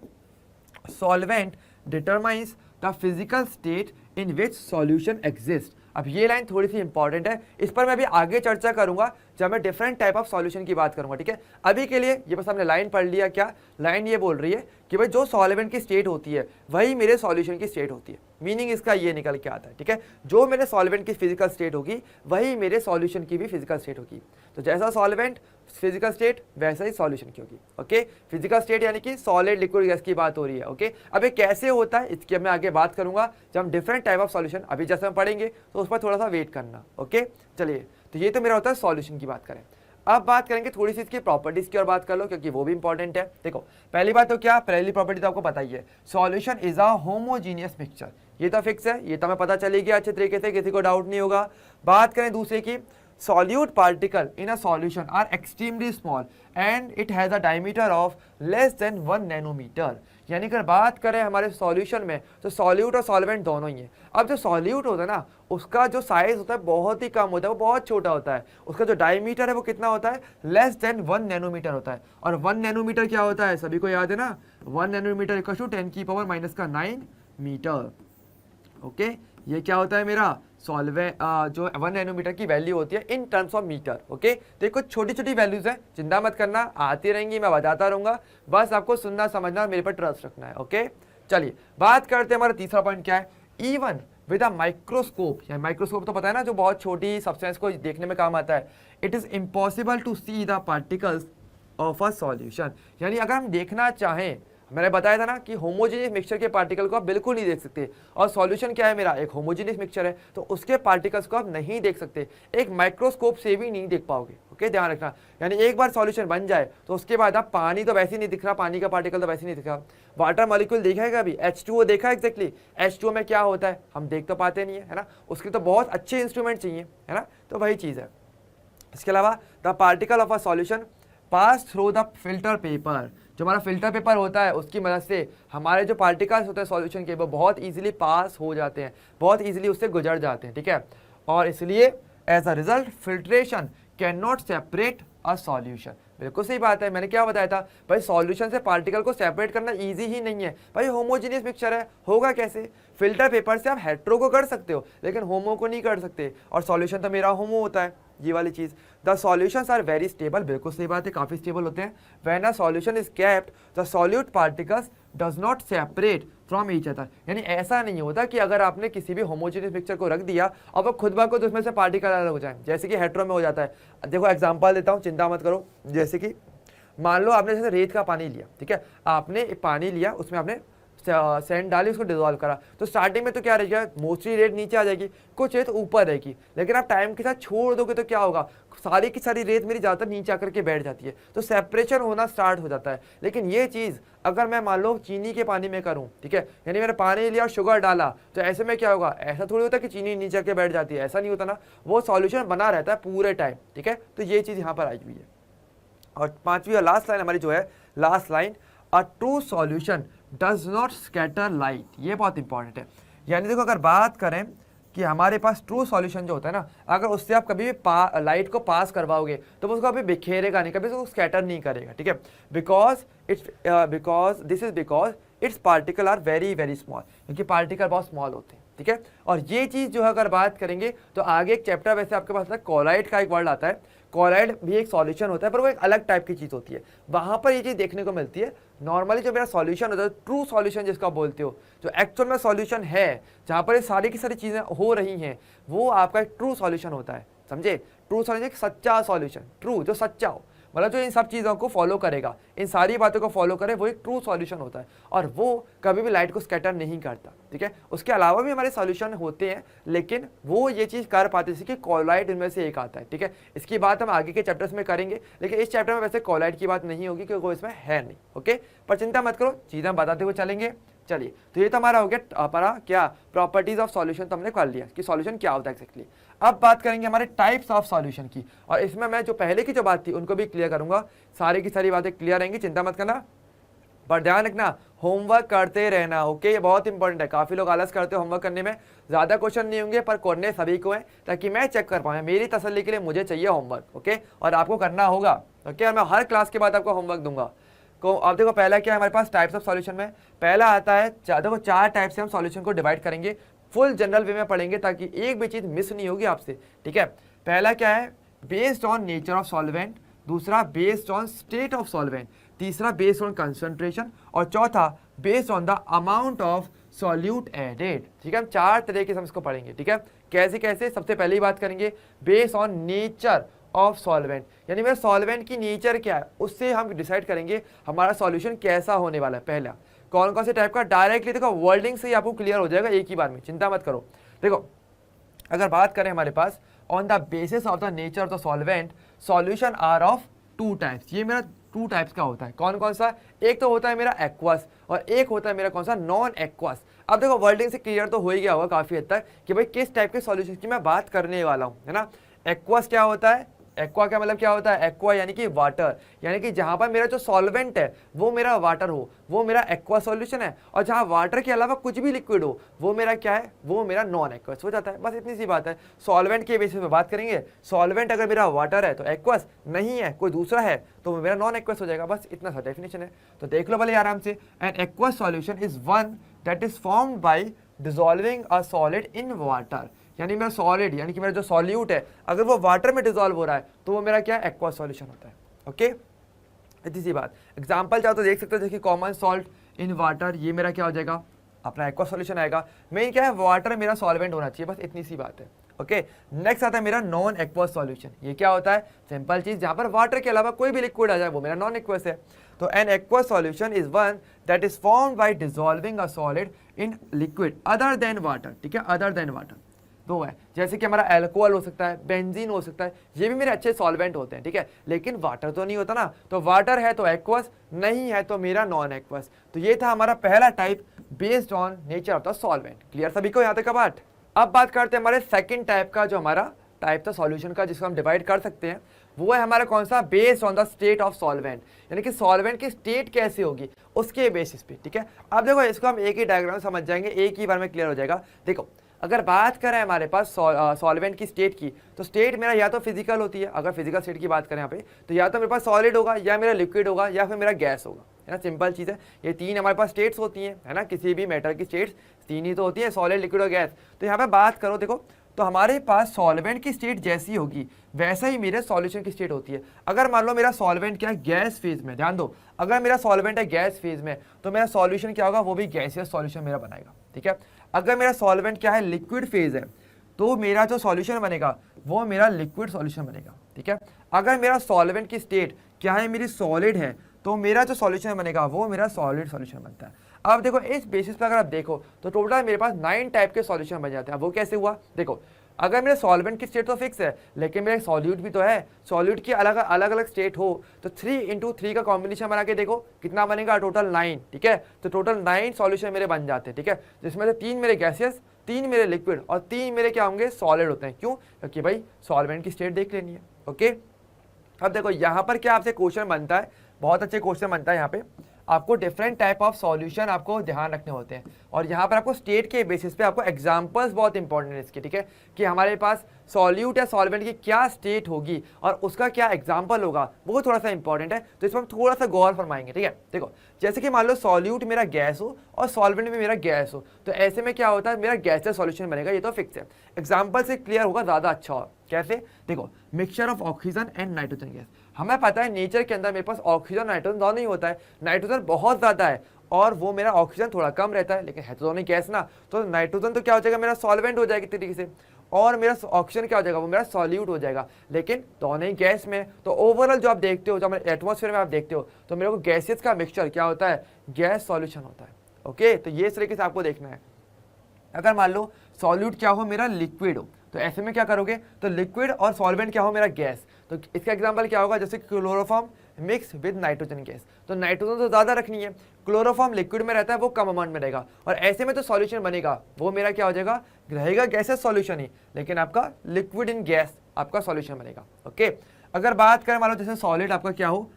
solvent determines the physical state in which solution exist. अब ये लाइन थोड़ी सी इंपॉर्टेंट है, इस पर मैं अभी आगे चर्चा करूंगा जब मैं डिफरेंट टाइप ऑफ सॉल्यूशन की बात करूंगा, ठीक है। अभी के लिए ये बस हमने लाइन पढ़ लिया। क्या लाइन ये बोल रही है कि भाई जो सॉल्वेंट की स्टेट होती है वही मेरे सॉल्यूशन की स्टेट होती है। मीनिंग इसका ये निकल के आता है, ठीक है, जो मेरे सॉल्वेंट की फिजिकल स्टेट होगी वही मेरे सॉल्यूशन की भी फिजिकल स्टेट होगी। तो जैसा सॉल्वेंट फिजिकल स्टेट वैसा ही सॉल्यूशन की होगी। ओके, फिजिकल स्टेट यानी कि सॉलिड लिक्विड गैस की बात हो रही है। ओके, अब ये कैसे होता है इसकी मैं आगे बात करूंगा जब हम डिफरेंट टाइप ऑफ सॉल्यूशन अभी जैसे हम पढ़ेंगे, तो उस पर थोड़ा सा वेट करना। ओके चलिए, तो ये तो मेरा होता है सॉल्यूशन की बात करें। अब बात करेंगे थोड़ी सी इसकी प्रॉपर्टीज की और बात कर लो, क्योंकि वो भी इंपॉर्टेंट है। देखो पहली बात तो क्या, पहली प्रॉपर्टी तो आपको पता ही है, solution is a homogeneous mixture, ये तो फिक्स है, ये तो हमें पता चली गया अच्छे तरीके से, किसी को डाउट नहीं होगा। बात करें दूसरे की, solute particle in a solution are extremely small and it has a diameter of less than 1 nanometer। यानी अगर बात करें हमारे सॉल्यूशन में तो सॉल्यूट और सॉल्वेंट दोनों ही है। अब जो सॉल्यूट होता है ना, उसका जो साइज होता है बहुत ही कम होता है, वो बहुत छोटा होता है। उसका जो डायमीटर है वो कितना होता है, लेस देन 1 नैनोमीटर होता है। और 1 नैनोमीटर क्या होता है, सभी को याद है ना, 1 nanometre equal to 10⁻⁻⁹ metre. Okay, ये क्या होता है मेरा जो 1 नैनोमीटर की वैल्यू होती है in terms of metre. Okay, तो ये कुछ छोटी छोटी वैल्यूज है, चिंता मत करना, आती रहेंगी, मैं बताता रहूंगा, बस आपको सुनना समझना, मेरे पर ट्रस्ट रखना है। ओके चलिए, बात करते हैं हमारा तीसरा पॉइंट क्या है, इवन विद अ माइक्रोस्कोप। या माइक्रोस्कोप तो पता है ना, जो बहुत छोटी सब्सटेंस को देखने में काम आता है। It is impossible to see the particles of a solution. यानी अगर हम देखना चाहें, मैंने बताया था ना कि होमोजेनियस मिक्सचर के पार्टिकल को आप बिल्कुल नहीं देख सकते, और सॉल्यूशन क्या है मेरा, एक होमोजेनियस मिक्सचर है, तो उसके पार्टिकल्स को आप नहीं देख सकते, एक माइक्रोस्कोप से भी नहीं देख पाओगे। ओके, ध्यान रखना। यानी एक बार सॉल्यूशन बन जाए तो उसके बाद आप पानी तो वैसे ही नहीं दिख रहा, पानी का पार्टिकल तो वैसे नहीं दिख रहा, वाटर मॉलिक्यूल देखा है कभी, H2O देखा एक्जैक्टली, H2O में क्या होता है हम देख तो पाते नहीं है ना, उसके तो बहुत अच्छे इंस्ट्रूमेंट चाहिए, है ना, तो वही चीज़ है। इसके अलावा the particle of a solution pass through the filter paper, जो हमारा फिल्टर पेपर होता है उसकी मदद से हमारे जो पार्टिकल्स होते हैं सॉल्यूशन के, वो बहुत इजीली पास हो जाते हैं, बहुत इजीली उससे गुजर जाते हैं, ठीक है। और इसलिए as a result filtration can not separate a solution. बिल्कुल सही बात है, मैंने क्या बताया था भाई, सॉल्यूशन से पार्टिकल को सेपरेट करना इजी ही नहीं है भाई, होमोजेनियस मिक्सचर है, होगा कैसे, फिल्टर पेपर से आप हेट्रो को कर सकते हो लेकिन होमो को नहीं कर सकते, और सॉल्यूशन तो मेरा होमो होता है, ये वाली चीज़। The solutions are very stable, बिल्कुल सही बात है, काफ़ी स्टेबल होते हैं। When a solution is kept the solute particles does not separate from each other. यानी ऐसा नहीं होता कि अगर आपने किसी भी होमोजेनियस मिक्सचर को रख दिया और वो खुद ब खुद उसमें से पार्टिकल अलग हो जाए, जैसे कि हेट्रो में हो जाता है। देखो एग्जांपल देता हूँ, चिंता मत करो, जैसे कि मान लो आपने जैसे रेत का पानी लिया, ठीक है, आपने पानी लिया, उसमें आपने सेंड डाली, उसको डिजोल्व करा, तो स्टार्टिंग में तो क्या रहेगा, मोस्टली रेत नीचे आ जाएगी, कुछ रेत ऊपर रहेगी। लेकिन आप टाइम के साथ छोड़ दोगे तो क्या होगा, सारी की सारी रेत मेरी ज़्यादातर नीचे आकर के बैठ जाती है, तो सेपरेशन होना स्टार्ट हो जाता है। लेकिन ये चीज़ अगर मैं मान लो चीनी के पानी में करूं, ठीक है, यानी मैंने पानी लिया और शुगर डाला, तो ऐसे में क्या होगा, ऐसा थोड़ी होता है कि चीनी नीचे आके बैठ जाती है, ऐसा नहीं होता ना, वो सॉल्यूशन बना रहता है पूरे टाइम। ठीक है, तो ये चीज़ यहाँ पर आई हुई है। और पांचवी और लास्ट लाइन हमारी जो है, last line, a true solution does not scatter light, ये बहुत इंपॉर्टेंट है। यानी देखो अगर बात करें कि हमारे पास ट्रू सॉल्यूशन जो होता है ना, अगर उससे आप कभी भी लाइट को पास करवाओगे तो वो उसको कभी बिखेरेगा नहीं, कभी उसको स्कैटर नहीं करेगा। ठीक है, because its particle are very very small, क्योंकि पार्टिकल बहुत स्मॉल होते हैं। ठीक है, और ये चीज़ जो है अगर बात करेंगे तो आगे एक चैप्टर वैसे आपके पास कोलाइड का एक वर्ड आता है, कोलाइड भी एक सॉल्यूशन होता है, पर वो एक अलग टाइप की चीज़ होती है, वहाँ पर ये चीज़ देखने को मिलती है। नॉर्मली जो मेरा सॉल्यूशन होता है, ट्रू सॉल्यूशन जिसका बोलते हो, जो एक्चुअल में सॉल्यूशन है, जहाँ पर ये सारी की सारी चीज़ें हो रही हैं, वो आपका एक ट्रू सॉल्यूशन होता है। समझे, ट्रू सॉल्यूशन एक सच्चा सॉल्यूशन, ट्रू जो सच्चा हो, मतलब जो इन सब चीज़ों को फॉलो करेगा, इन सारी बातों को फॉलो करे, वो एक ट्रू सॉल्यूशन होता है, और वो कभी भी लाइट को स्कैटर नहीं करता। ठीक है, उसके अलावा भी हमारे सॉल्यूशन होते हैं, लेकिन वो ये चीज़ कर पाते, जैसे कि कोलाइड इनमें से एक आता है। ठीक है, इसकी बात हम आगे के चैप्टर्स में करेंगे, लेकिन इस चैप्टर में वैसे कोलाइड की बात नहीं होगी क्योंकि वो इसमें है नहीं। ओके, पर चिंता मत करो, चीज़ें हम बताते हुए चलेंगे। चलिए, तो ये तो हमारा हो गया हमारा क्या, प्रॉपर्टीज ऑफ सॉल्यूशन, तो हमने कर लिया कि सॉल्यूशन क्या होता है एक्जैक्टली। अब बात करेंगे हमारे टाइप्स ऑफ सॉल्यूशन की, और इसमें मैं जो पहले की जो बात थी उनको भी क्लियर करूंगा, सारी की सारी बातें क्लियर रहेंगी, चिंता मत करना। पर ध्यान रखना, होमवर्क करते रहना। ओके, ये बहुत इंपॉर्टेंट है। काफ़ी लोग आलस करते हो होमवर्क करने में, ज़्यादा क्वेश्चन नहीं होंगे पर करने सभी को है, ताकि मैं चेक कर पाऊँ, मेरी तसल्ली के लिए मुझे चाहिए होमवर्क। ओके, और आपको करना होगा। ओके, और मैं हर क्लास के बाद आपको होमवर्क दूंगा। को अब देखो पहला क्या है हमारे पास टाइप्स ऑफ सॉल्यूशन में, पहला आता है, देखो 4 टाइप से हम सॉल्यूशन को डिवाइड करेंगे, फुल जनरल वे में पढ़ेंगे ताकि एक भी चीज़ मिस नहीं होगी आपसे। ठीक है, पहला क्या है, based on nature of solvent, दूसरा based on state of solvent, तीसरा बेस्ड ऑन कंसंट्रेशन, और चौथा based on the amount of solute added. ठीक है, हम 4 तरीके से हम इसको पढ़ेंगे। ठीक है, कैसे कैसे, सबसे पहली बात करेंगे based on nature of solvent, यानी मेरे सॉल्वेंट की नेचर क्या है, उससे हम डिसाइड करेंगे हमारा सॉल्यूशन कैसा होने वाला है। पहला कौन कौन से टाइप का, डायरेक्टली देखो वर्डिंग से ही आपको क्लियर हो जाएगा एक ही बार में, चिंता मत करो। देखो अगर बात करें हमारे पास on the basis of the nature of the solvent, solution are of 2 types, ये मेरा 2 टाइप्स का होता है। कौन कौन सा, एक तो होता है मेरा एक्वस और एक होता है मेरा कौन सा, नॉन एक्वस। अब देखो वर्डिंग से क्लियर तो हो ही गया होगा काफी हद तक कि भाई किस टाइप के सॉल्यूशन की मैं बात करने वाला हूँ, है ना। एक्वस क्या होता है, एक्वा का मतलब क्या होता है, एक्वा यानी कि वाटर, यानी कि जहां पर मेरा जो सॉल्वेंट है वो मेरा वाटर हो, वो मेरा एक्वा सॉल्यूशन है, और जहां वाटर के अलावा कुछ भी लिक्विड हो वो मेरा क्या है, वो मेरा नॉन एक्वस हो जाता है। बस इतनी सी बात है, सॉल्वेंट के बेसिस पे बात करेंगे, सॉल्वेंट अगर मेरा वाटर है तो एक्वस, नहीं है कोई दूसरा है तो मेरा नॉन एक्वस हो जाएगा, बस इतना सा डेफिनेशन है। तो देख लो भले आराम से, an aqueous solution is one that is formed by dissolving a solid in water, यानी मेरा सॉलिड यानी कि मेरा जो सॉल्यूट है अगर वो वाटर में डिसॉल्व हो रहा है तो वो मेरा क्या है, एक्वा सॉल्यूशन होता है। ओके, इतनी सी बात। एग्जांपल चाहो तो देख सकते हो, जैसे कॉमन सॉल्ट इन वाटर, ये मेरा क्या हो जाएगा, अपना एक्वा सॉल्यूशन आएगा। मेन क्या है, वाटर मेरा सॉल्वेंट होना चाहिए, बस इतनी सी बात है। ओके, नेक्स्ट आता है मेरा नॉन एक्वस सॉल्यूशन, ये क्या होता है, सिंपल चीज, जहां पर वाटर के अलावा कोई भी लिक्विड आ जाए वो मेरा नॉन एक्वस है। तो an aqueous solution is one that is formed by dissolving a solid in liquid other than water. ठीक है, अदर देन वाटर दो है, जैसे कि हमारा अल्कोहल हो सकता है, बेंजीन हो सकता है, ये भी मेरे अच्छे सॉल्वेंट होते हैं। ठीक है, लेकिन वाटर तो नहीं होता ना, तो वाटर है तो एक्वस, नहीं है तो मेरा नॉन एक्वस। तो ये था हमारा पहला type based on nature of the solvent. Clear सभी को यहाँ तक का बात। अब बात करते हैं हमारे सेकंड टाइप का, जो हमारा टाइप था सॉल्यूशन का जिसको हम डिवाइड कर सकते हैं, वो है हमारा कौन सा, based on the state of solvent, यानी कि सॉल्वेंट की स्टेट कैसी होगी उसके बेसिस पे। ठीक है, अब देखो इसको हम एक ही डायग्राम समझ जाएंगे, एक ही बार में क्लियर हो जाएगा। देखो अगर बात करें हमारे पास सॉल्वेंट की स्टेट की, तो स्टेट मेरा या तो फिजिकल होती है, अगर फिजिकल स्टेट की बात करें यहाँ पे, तो या तो मेरे पास सॉलिड होगा, या मेरा लिक्विड होगा, या फिर मेरा गैस होगा, है ना। सिंपल चीज़ है, ये 3 हमारे पास स्टेट्स होती हैं, है ना, किसी भी मैटर की स्टेट्स 3 ही तो होती है, सॉलिड, लिक्विड और गैस। तो यहाँ पे बात करो, देखो तो हमारे पास सॉल्वेंट की स्टेट जैसी होगी वैसा ही मेरे सॉल्यूशन की स्टेट होती है। अगर मान लो मेरा सॉल्वेंट क्या है, गैस फेज में, ध्यान दो, अगर मेरा सॉल्वेंट है गैस फेज में तो मेरा सॉल्यूशन क्या होगा, वो भी गैसियस सॉल्यूशन मेरा बनाएगा। ठीक है, अगर मेरा सॉल्वेंट क्या है, लिक्विड फेज है, तो मेरा जो सॉल्यूशन बनेगा वो मेरा लिक्विड सॉल्यूशन बनेगा। ठीक है, अगर मेरा सॉल्वेंट की स्टेट क्या है, मेरी सॉलिड है, तो मेरा जो सॉल्यूशन बनेगा वो मेरा सॉलिड सॉल्यूशन बनता है। अब देखो इस बेसिस पर अगर आप देखो तो टोटल मेरे पास 9 टाइप के सॉल्यूशन बन जाते हैं। वो कैसे हुआ, देखो अगर मेरे सॉल्वेंट की स्टेट तो फिक्स है, लेकिन मेरा सॉल्यूट भी तो है, सॉल्यूट की अलग अलग स्टेट हो तो 3 × 3 का कॉम्बिनेशन बना के देखो कितना बनेगा, टोटल 9। ठीक है, तो टोटल 9 सॉल्यूशन मेरे बन जाते हैं। ठीक है, जिसमें से 3 मेरे गैसियस, 3 मेरे लिक्विड और 3 मेरे क्या होंगे, सॉलिड होते हैं। क्यों, क्योंकि भाई सॉल्वेंट की स्टेट देख लेनी है। ओके, अब देखो यहाँ पर क्या आपसे क्वेश्चन बनता है, बहुत अच्छे क्वेश्चन बनता है। यहाँ पे आपको डिफरेंट टाइप ऑफ सॉल्यूशन आपको ध्यान रखने होते हैं, और यहाँ पर आपको स्टेट के बेसिस पे आपको एग्जांपल्स बहुत इंपॉर्टेंट है इसके। ठीक है, कि हमारे पास सॉल्यूट या सॉल्वेंट की क्या स्टेट होगी और उसका क्या एग्जाम्पल होगा, वो थोड़ा सा इंपॉर्टेंट है, तो इसमें हम थोड़ा सा गौर फरमाएंगे। ठीक है, देखो जैसे कि मान लो सॉल्यूट मेरा गैस हो और सॉल्वेंट भी मेरा गैस हो, तो ऐसे में क्या होता है, मेरा गैसियस सॉल्यूशन बनेगा, ये तो फिक्स है। एग्जाम्पल से क्लियर होगा, ज़्यादा अच्छा हो। कैसे, देखो mixture of oxygen and nitrogen gas. हमें पता है नेचर के अंदर मेरे पास ऑक्सीजन नाइट्रोजन दोनों ही होता है, नाइट्रोजन बहुत ज़्यादा है और वो मेरा ऑक्सीजन थोड़ा कम रहता है, लेकिन है तो दोनों गैस ना, तो नाइट्रोजन तो क्या हो जाएगा, मेरा सॉल्वेंट हो जाएगा तरीके से, और मेरा ऑक्सीजन क्या हो जाएगा, वो मेरा सॉल्यूट हो जाएगा, लेकिन दोनों ही गैस में। तो ओवरऑल जो आप देखते हो, जो हमारे एटमॉस्फेयर में आप देखते हो, तो मेरे को गैसेस का मिक्सचर क्या होता है, गैस सॉल्यूशन होता है। ओके, तो ये इस तरीके से आपको देखना है। अगर मान लो सॉल्यूट क्या हो, मेरा लिक्विड हो, तो ऐसे में क्या करोगे, तो लिक्विड और सॉल्वेंट क्या हो, मेरा गैस, तो इसका एग्जांपल क्या होगा, जैसे chloroform mix with nitrogen gas, तो नाइट्रोजन तो ज़्यादा रखनी है, क्लोरोफॉर्म लिक्विड में रहता है, वो कम अमाउंट में रहेगा, और ऐसे में तो सॉल्यूशन बनेगा वो मेरा क्या हो जाएगा, रहेगा गैसेस सॉल्यूशन ही, लेकिन आपका लिक्विड इन गैस आपका सॉल्यूशन बनेगा। ओके, अगर बात करें मान लो जैसे सॉलिड आपका क्या हो,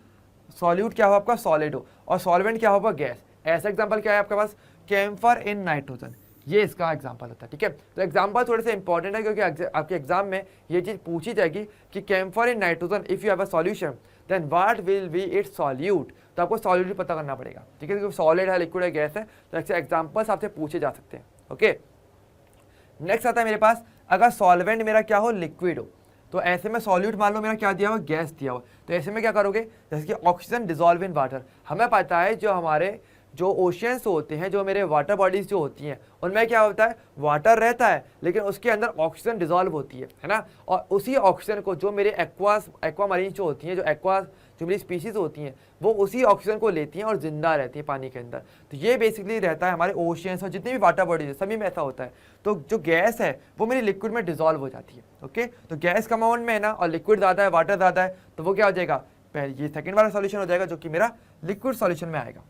सॉल्यूट क्या हो आपका सॉलिड हो, और सॉल्वेंट क्या होगा गैस, ऐसा एग्जाम्पल क्या है आपके पास, कैम्फर इन नाइट्रोजन, ये इसका एग्जाम्पल होता है। ठीक है, तो एग्जाम्पल थोड़े से इंपॉर्टेंट है, क्योंकि आपके एग्जाम में ये चीज़ पूछी जाएगी कि camphor in nitrogen if you have a solution then what will be its solute, तो आपको सॉल्यूट पता करना पड़ेगा। ठीक है, क्योंकि सॉलिड है, लिक्विड है, गैस है, तो ऐसे एग्जाम्पल्स आपसे पूछे जा सकते हैं। ओके, नेक्स्ट आता है मेरे पास, अगर सॉल्वेंट मेरा क्या हो, लिक्विड हो, तो ऐसे में सॉल्यूट मान लो मेरा क्या दिया हुआ, गैस दिया हुआ, तो ऐसे में क्या करोगे, जैसे कि ऑक्सीजन डिजॉल्व इन वाटर, हमें पता है जो हमारे जो ओशियंस होते हैं, जो मेरे वाटर बॉडीज जो होती हैं, उनमें क्या होता है, वाटर रहता है, लेकिन उसके अंदर ऑक्सीजन डिजॉल्व होती है ना, और उसी ऑक्सीजन को जो मेरे एक्वा मरीन जो होती हैं, जो मेरी स्पीशीज होती हैं, वो उसी ऑक्सीजन को लेती हैं और जिंदा रहती हैं पानी के अंदर। तो ये बेसिकली रहता है हमारे ओशियंस और जितनी भी वाटर बॉडीज है सभी में ऐसा होता है। तो जो गैस है वो मेरी लिक्विड में डिजॉल्व हो जाती है। ओके, तो गैस कम अमाउंट में है ना, और लिक्विड ज़्यादा है, वाटर ज़्यादा है, तो वो क्या हो जाएगा, ये सेकेंड वाला सॉल्यूशन हो जाएगा, जो कि मेरा लिक्विड सॉल्यूशन में आएगा।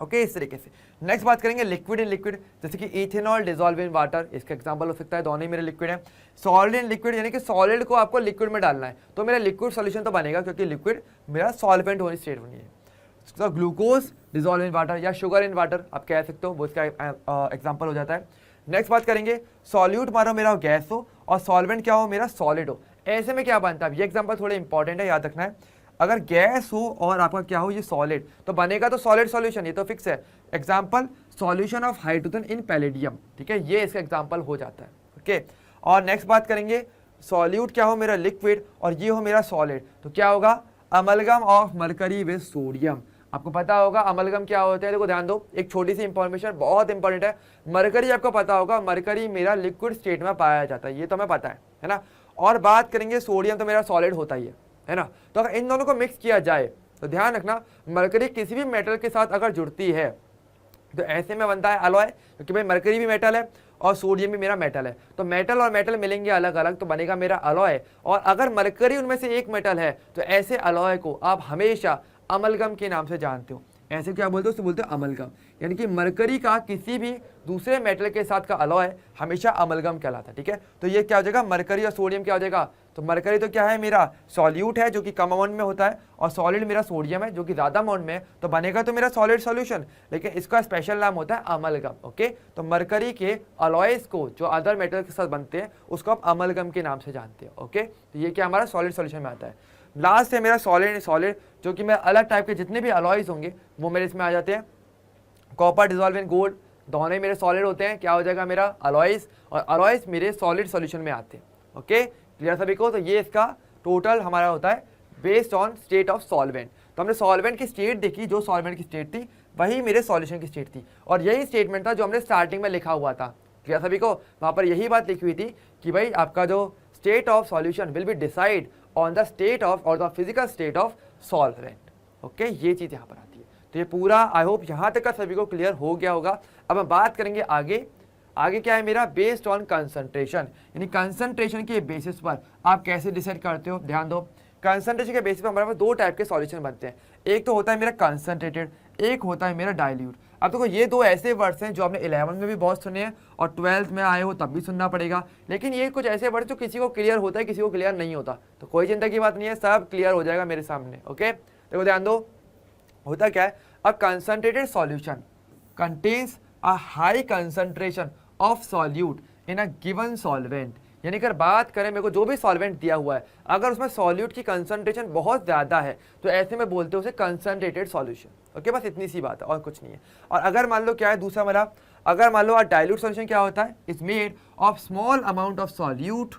ओके, इस तरीके से नेक्स्ट बात करेंगे लिक्विड इन लिक्विड, जैसे कि इथेनॉल डिजॉल्व इन वाटर, इसका एग्जांपल हो सकता है, दोनों ही मेरे लिक्विड है। सॉलिड इन लिक्विड, यानी कि सॉलिड को आपको लिक्विड में डालना है, तो मेरा लिक्विड सॉल्यूशन तो बनेगा, क्योंकि लिक्विड मेरा सॉल्वेंट होनी स्टेट होनी है। तो ग्लूकोज डिजॉल्व इन वाटर या शुगर इन वाटर आप कह सकते हो, वो इसका एग्जाम्पल हो जाता है। नेक्स्ट बात करेंगे सॉल्यूट मारो मेरा गैस हो और सॉल्वेंट क्या हो, मेरा सॉलिड हो, ऐसे में क्या बनता है, ये एग्जाम्पल थोड़े इंपॉर्टेंट है, याद रखना है। अगर गैस हो और आपका क्या हो, ये सॉलिड, तो बनेगा तो सॉलिड सॉल्यूशन, ये तो फिक्स है। Example solution of hydrogen in palladium, ठीक है, ये इसका एग्जांपल हो जाता है। ओके, और नेक्स्ट बात करेंगे सॉल्यूट क्या हो, मेरा लिक्विड, और ये हो मेरा सॉलिड, तो क्या होगा, amalgam of mercury with sodium. आपको पता होगा अमलगम क्या होता है, देखो ध्यान दो, एक छोटी सी इंफॉर्मेशन बहुत इंपॉर्टेंट है। मरकरी आपको पता होगा, मरकरी मेरा लिक्विड स्टेट में पाया जाता है, ये तो हमें पता है ना। और बात करेंगे सोडियम, तो मेरा सॉलिड होता ही है ना। तो अगर इन दोनों को मिक्स किया जाए तो ध्यान रखना, मरकरी किसी भी मेटल के साथ अगर जुड़ती है तो ऐसे में बनता है अलॉय, क्योंकि भाई मरकरी भी मेटल है और सोडियम भी मेरा मेटल है, तो मेटल और मेटल मिलेंगे अलग अलग, तो बनेगा मेरा अलॉय। और अगर मरकरी उनमें से एक मेटल है तो ऐसे अलॉय को आप हमेशा अमलगम के नाम से जानते हो। ऐसे क्या बोलते हो, उसको बोलते हो अमलगम, यानी कि मरकरी का किसी भी दूसरे मेटल के साथ का अलॉय हमेशा अमलगम कहलाता है। ठीक है, तो ये क्या हो जाएगा, मरकरी और सोडियम क्या हो जाएगा, तो मरकरी तो क्या है, मेरा सॉल्यूट है जो कि कम अमाउंट में होता है, और सॉलिड मेरा सोडियम है जो कि ज़्यादा अमाउंट में है, तो बनेगा तो मेरा सॉलिड सॉल्यूशन, लेकिन इसका स्पेशल नाम होता है अमलगम। ओके, तो मरकरी के अलॉयस को जो अदर मेटल के साथ बनते हैं उसको आप अमलगम के नाम से जानते हैं। ओके, तो ये क्या हमारा सॉलिड सॉल्यूशन में आता है। लास्ट है मेरा सॉलिड, जो कि मेरा अलग टाइप के जितने भी अलॉयज होंगे वो मेरे इसमें आ जाते हैं। कॉपर डिजॉल्व इन गोल्ड, दोनों मेरे सॉलिड होते हैं, क्या हो जाएगा मेरा अलॉयज, और अलॉयज मेरे सॉलिड सॉल्यूशन में आते हैं। ओके, क्लियर सभी को। तो ये इसका टोटल हमारा होता है based on state of solvent. तो हमने सॉल्वेंट की स्टेट देखी, जो सॉल्वेंट की स्टेट थी वही मेरे सॉल्यूशन की स्टेट थी, और यही स्टेटमेंट था जो हमने स्टार्टिंग में लिखा हुआ था। क्लियर सभी को, वहाँ पर यही बात लिखी हुई थी कि भाई आपका जो state of solution will be decide on the state of और the physical state of solvent. Okay, ये चीज़ यहाँ पर आती है। तो ये पूरा आई होप यहाँ तक का सभी को क्लियर हो गया होगा। अब हम बात करेंगे आगे। आगे क्या है मेरा, बेस्ड ऑन कंसंट्रेशन, यानी कंसंट्रेशन के बेसिस पर आप कैसे डिसाइड करते हो। ध्यान दो, कंसंट्रेशन के बेसिस पर हमारे पास दो टाइप के सॉल्यूशन बनते हैं, एक तो होता है मेरा कंसंट्रेटेड, एक होता है मेरा डाइल्यूट। अब देखो ये दो ऐसे वर्ड्स हैं जो आपने 11 में भी बहुत सुने हैं और 12th में आए हो तब भी सुनना पड़ेगा, लेकिन ये कुछ ऐसे वर्ड्स जो किसी को क्लियर होता है किसी को क्लियर नहीं होता, तो कोई चिंता की बात नहीं है, सब क्लियर हो जाएगा मेरे सामने। ओके, देखो ध्यान दो, होता क्या है, a concentrated solution contains a high concentration of solute in a given solvent. यानी अगर बात करें मेरे को जो भी सॉल्वेंट दिया हुआ है, अगर उसमें सॉल्यूट की कंसंट्रेशन बहुत ज़्यादा है तो ऐसे में बोलते हैं उसे कंसंट्रेटेड सॉल्यूशन। ओके, बस इतनी सी बात है और कुछ नहीं है। और अगर मान लो क्या है दूसरा वाला, अगर मान लो डाइल्यूट सॉल्यूशन क्या होता है, is made of small amount of solute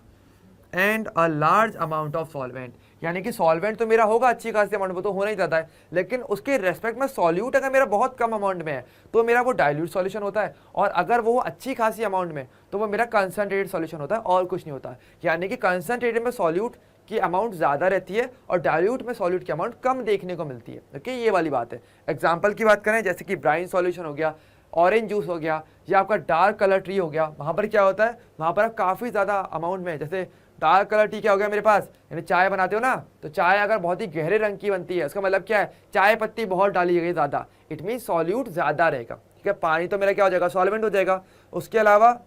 and a large amount of solvent. यानी कि सॉल्वेंट तो मेरा होगा अच्छी खासी अमाउंट में, तो होना ही जाता है, लेकिन उसके रेस्पेक्ट में सॉल्यूट अगर मेरा बहुत कम अमाउंट में है तो मेरा वो डाइल्यूट सॉल्यूशन होता है, और अगर वो अच्छी खासी अमाउंट में तो वो मेरा कंसंट्रेटेड सॉल्यूशन होता है और कुछ नहीं होता। यानी कि कंसंट्रेटेड में सॉल्यूट की अमाउंट ज़्यादा रहती है और डाइल्यूट में सॉल्यूट की अमाउंट कम देखने को मिलती है। ओके, ये वाली बात है। एग्जाम्पल की बात करें जैसे कि ब्राइन सॉल्यूशन हो गया, ऑरेंज जूस हो गया, या आपका डार्क कलर टी हो गया, वहाँ पर क्या होता है, वहाँ पर आप काफ़ी ज़्यादा अमाउंट में, जैसे डार्क कलर टी क्या हो गया मेरे पास, यानी चाय बनाते हो ना, तो चाय अगर बहुत ही गहरे रंग की बनती है उसका मतलब क्या है, चाय पत्ती बहुत डाली गई ज़्यादा, इट मीन सॉल्यूट ज़्यादा रहेगा। ठीक है, पानी तो मेरा क्या हो जाएगा, सॉल्वेंट हो जाएगा। उसके अलावा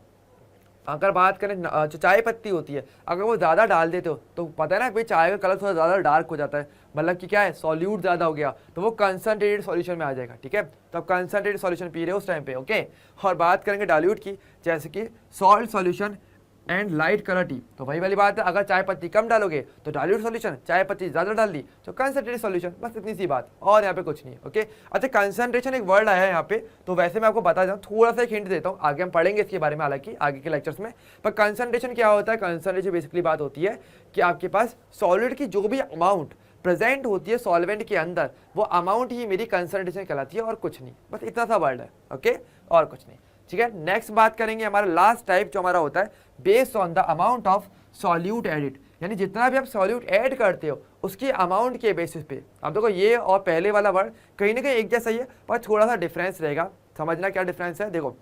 अगर बात करें जो चाय पत्ती होती है, अगर वो ज़्यादा डाल देते हो तो पता है ना भाई चाय का कलर थोड़ा ज़्यादा डार्क हो जाता है, मतलब कि क्या है, सॉल्यूट ज़्यादा हो गया, तो वो कंसंट्रेटेड सॉल्यूशन में आ जाएगा। ठीक है, तो आप कंसंट्रेटेड सॉल्यूशन पी रहे हो उस टाइम पे। ओके, और बात करेंगे डाइल्यूट की, जैसे कि salt solution and light colour T, तो वही वाली बात है, अगर चाय पत्ती कम डालोगे तो डाइल्यूट सॉल्यूशन, चाय पत्ती ज़्यादा डाल दी तो कंसंट्रेटेड सॉल्यूशन, बस इतनी सी बात, और यहाँ पे कुछ नहीं है। ओके, अच्छा कंसंट्रेशन एक वर्ड आया है यहाँ पे, तो वैसे मैं आपको बता दूँ, थोड़ा सा एक हिंट देता हूँ, आगे हम पढ़ेंगे इसके बारे में हालांकि आगे के लेक्चर्स में। पर कंसंट्रेशन क्या होता है, कंसंट्रेशन बेसिकली बात होती है कि आपके पास सॉलिड की जो भी अमाउंट प्रेजेंट होती है सॉल्वेंट के अंदर, वो अमाउंट ही मेरी कंसंट्रेशन कहलाती है और कुछ नहीं, बस इतना सा वर्ड है। ओके, और कुछ नहीं। ठीक है, नेक्स्ट बात करेंगे हमारा लास्ट टाइप जो हमारा होता है based on the amount of solute added, यानी जितना भी आप सॉल्यूट ऐड करते हो उसकी अमाउंट के बेसिस पे। अब देखो ये और पहले वाला वर्ड कहीं ना कहीं एक जैसा ही है पर थोड़ा सा डिफरेंस रहेगा, समझना क्या डिफरेंस है। देखो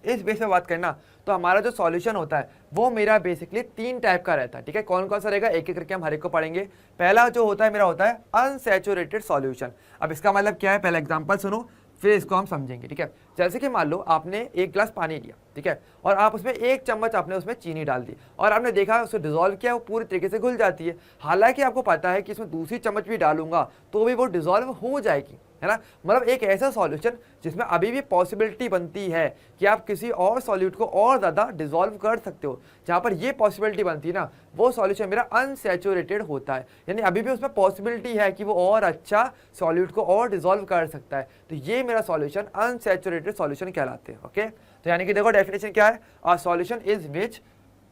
इस बेस पे बात करना तो हमारा जो सॉल्यूशन होता है वो मेरा बेसिकली 3 टाइप का रहता है। ठीक है, कौन कौन सा रहेगा एक एक करके हम हर एक को पढ़ेंगे। पहला जो होता है मेरा होता है अनसैचुरेटेड सॉल्यूशन। अब इसका मतलब क्या है, पहला एग्जांपल सुनो फिर इसको हम समझेंगे। ठीक है, जैसे कि मान लो आपने एक गिलास पानी लिया, ठीक है, और आप उसमें 1 चम्मच आपने उसमें चीनी डाल दी और आपने देखा उसे डिजोल्व किया, वो पूरी तरीके से घुल जाती है। हालांकि आपको पता है कि इसमें दूसरी चम्मच भी डालूंगा तो भी वो डिजोल्व हो जाएगी, है ना। मतलब एक ऐसा सॉल्यूशन जिसमें अभी भी पॉसिबिलिटी बनती है कि आप किसी और सॉल्यूट को और ज़्यादा डिजोल्व कर सकते हो, जहाँ पर ये पॉसिबिलिटी बनती है ना, वो सॉल्यूशन मेरा अनसैचुरेटेड होता है, यानी अभी भी उसमें पॉसिबिलिटी है कि वो और अच्छा सॉल्यूट को और डिजोल्व कर सकता है, तो ये मेरा सॉल्यूशन अनसैचुरेटेड सॉल्यूशन कहलाते हैं। ओके, तो यानी कि देखो डेफिनेशन क्या है, अ solution is which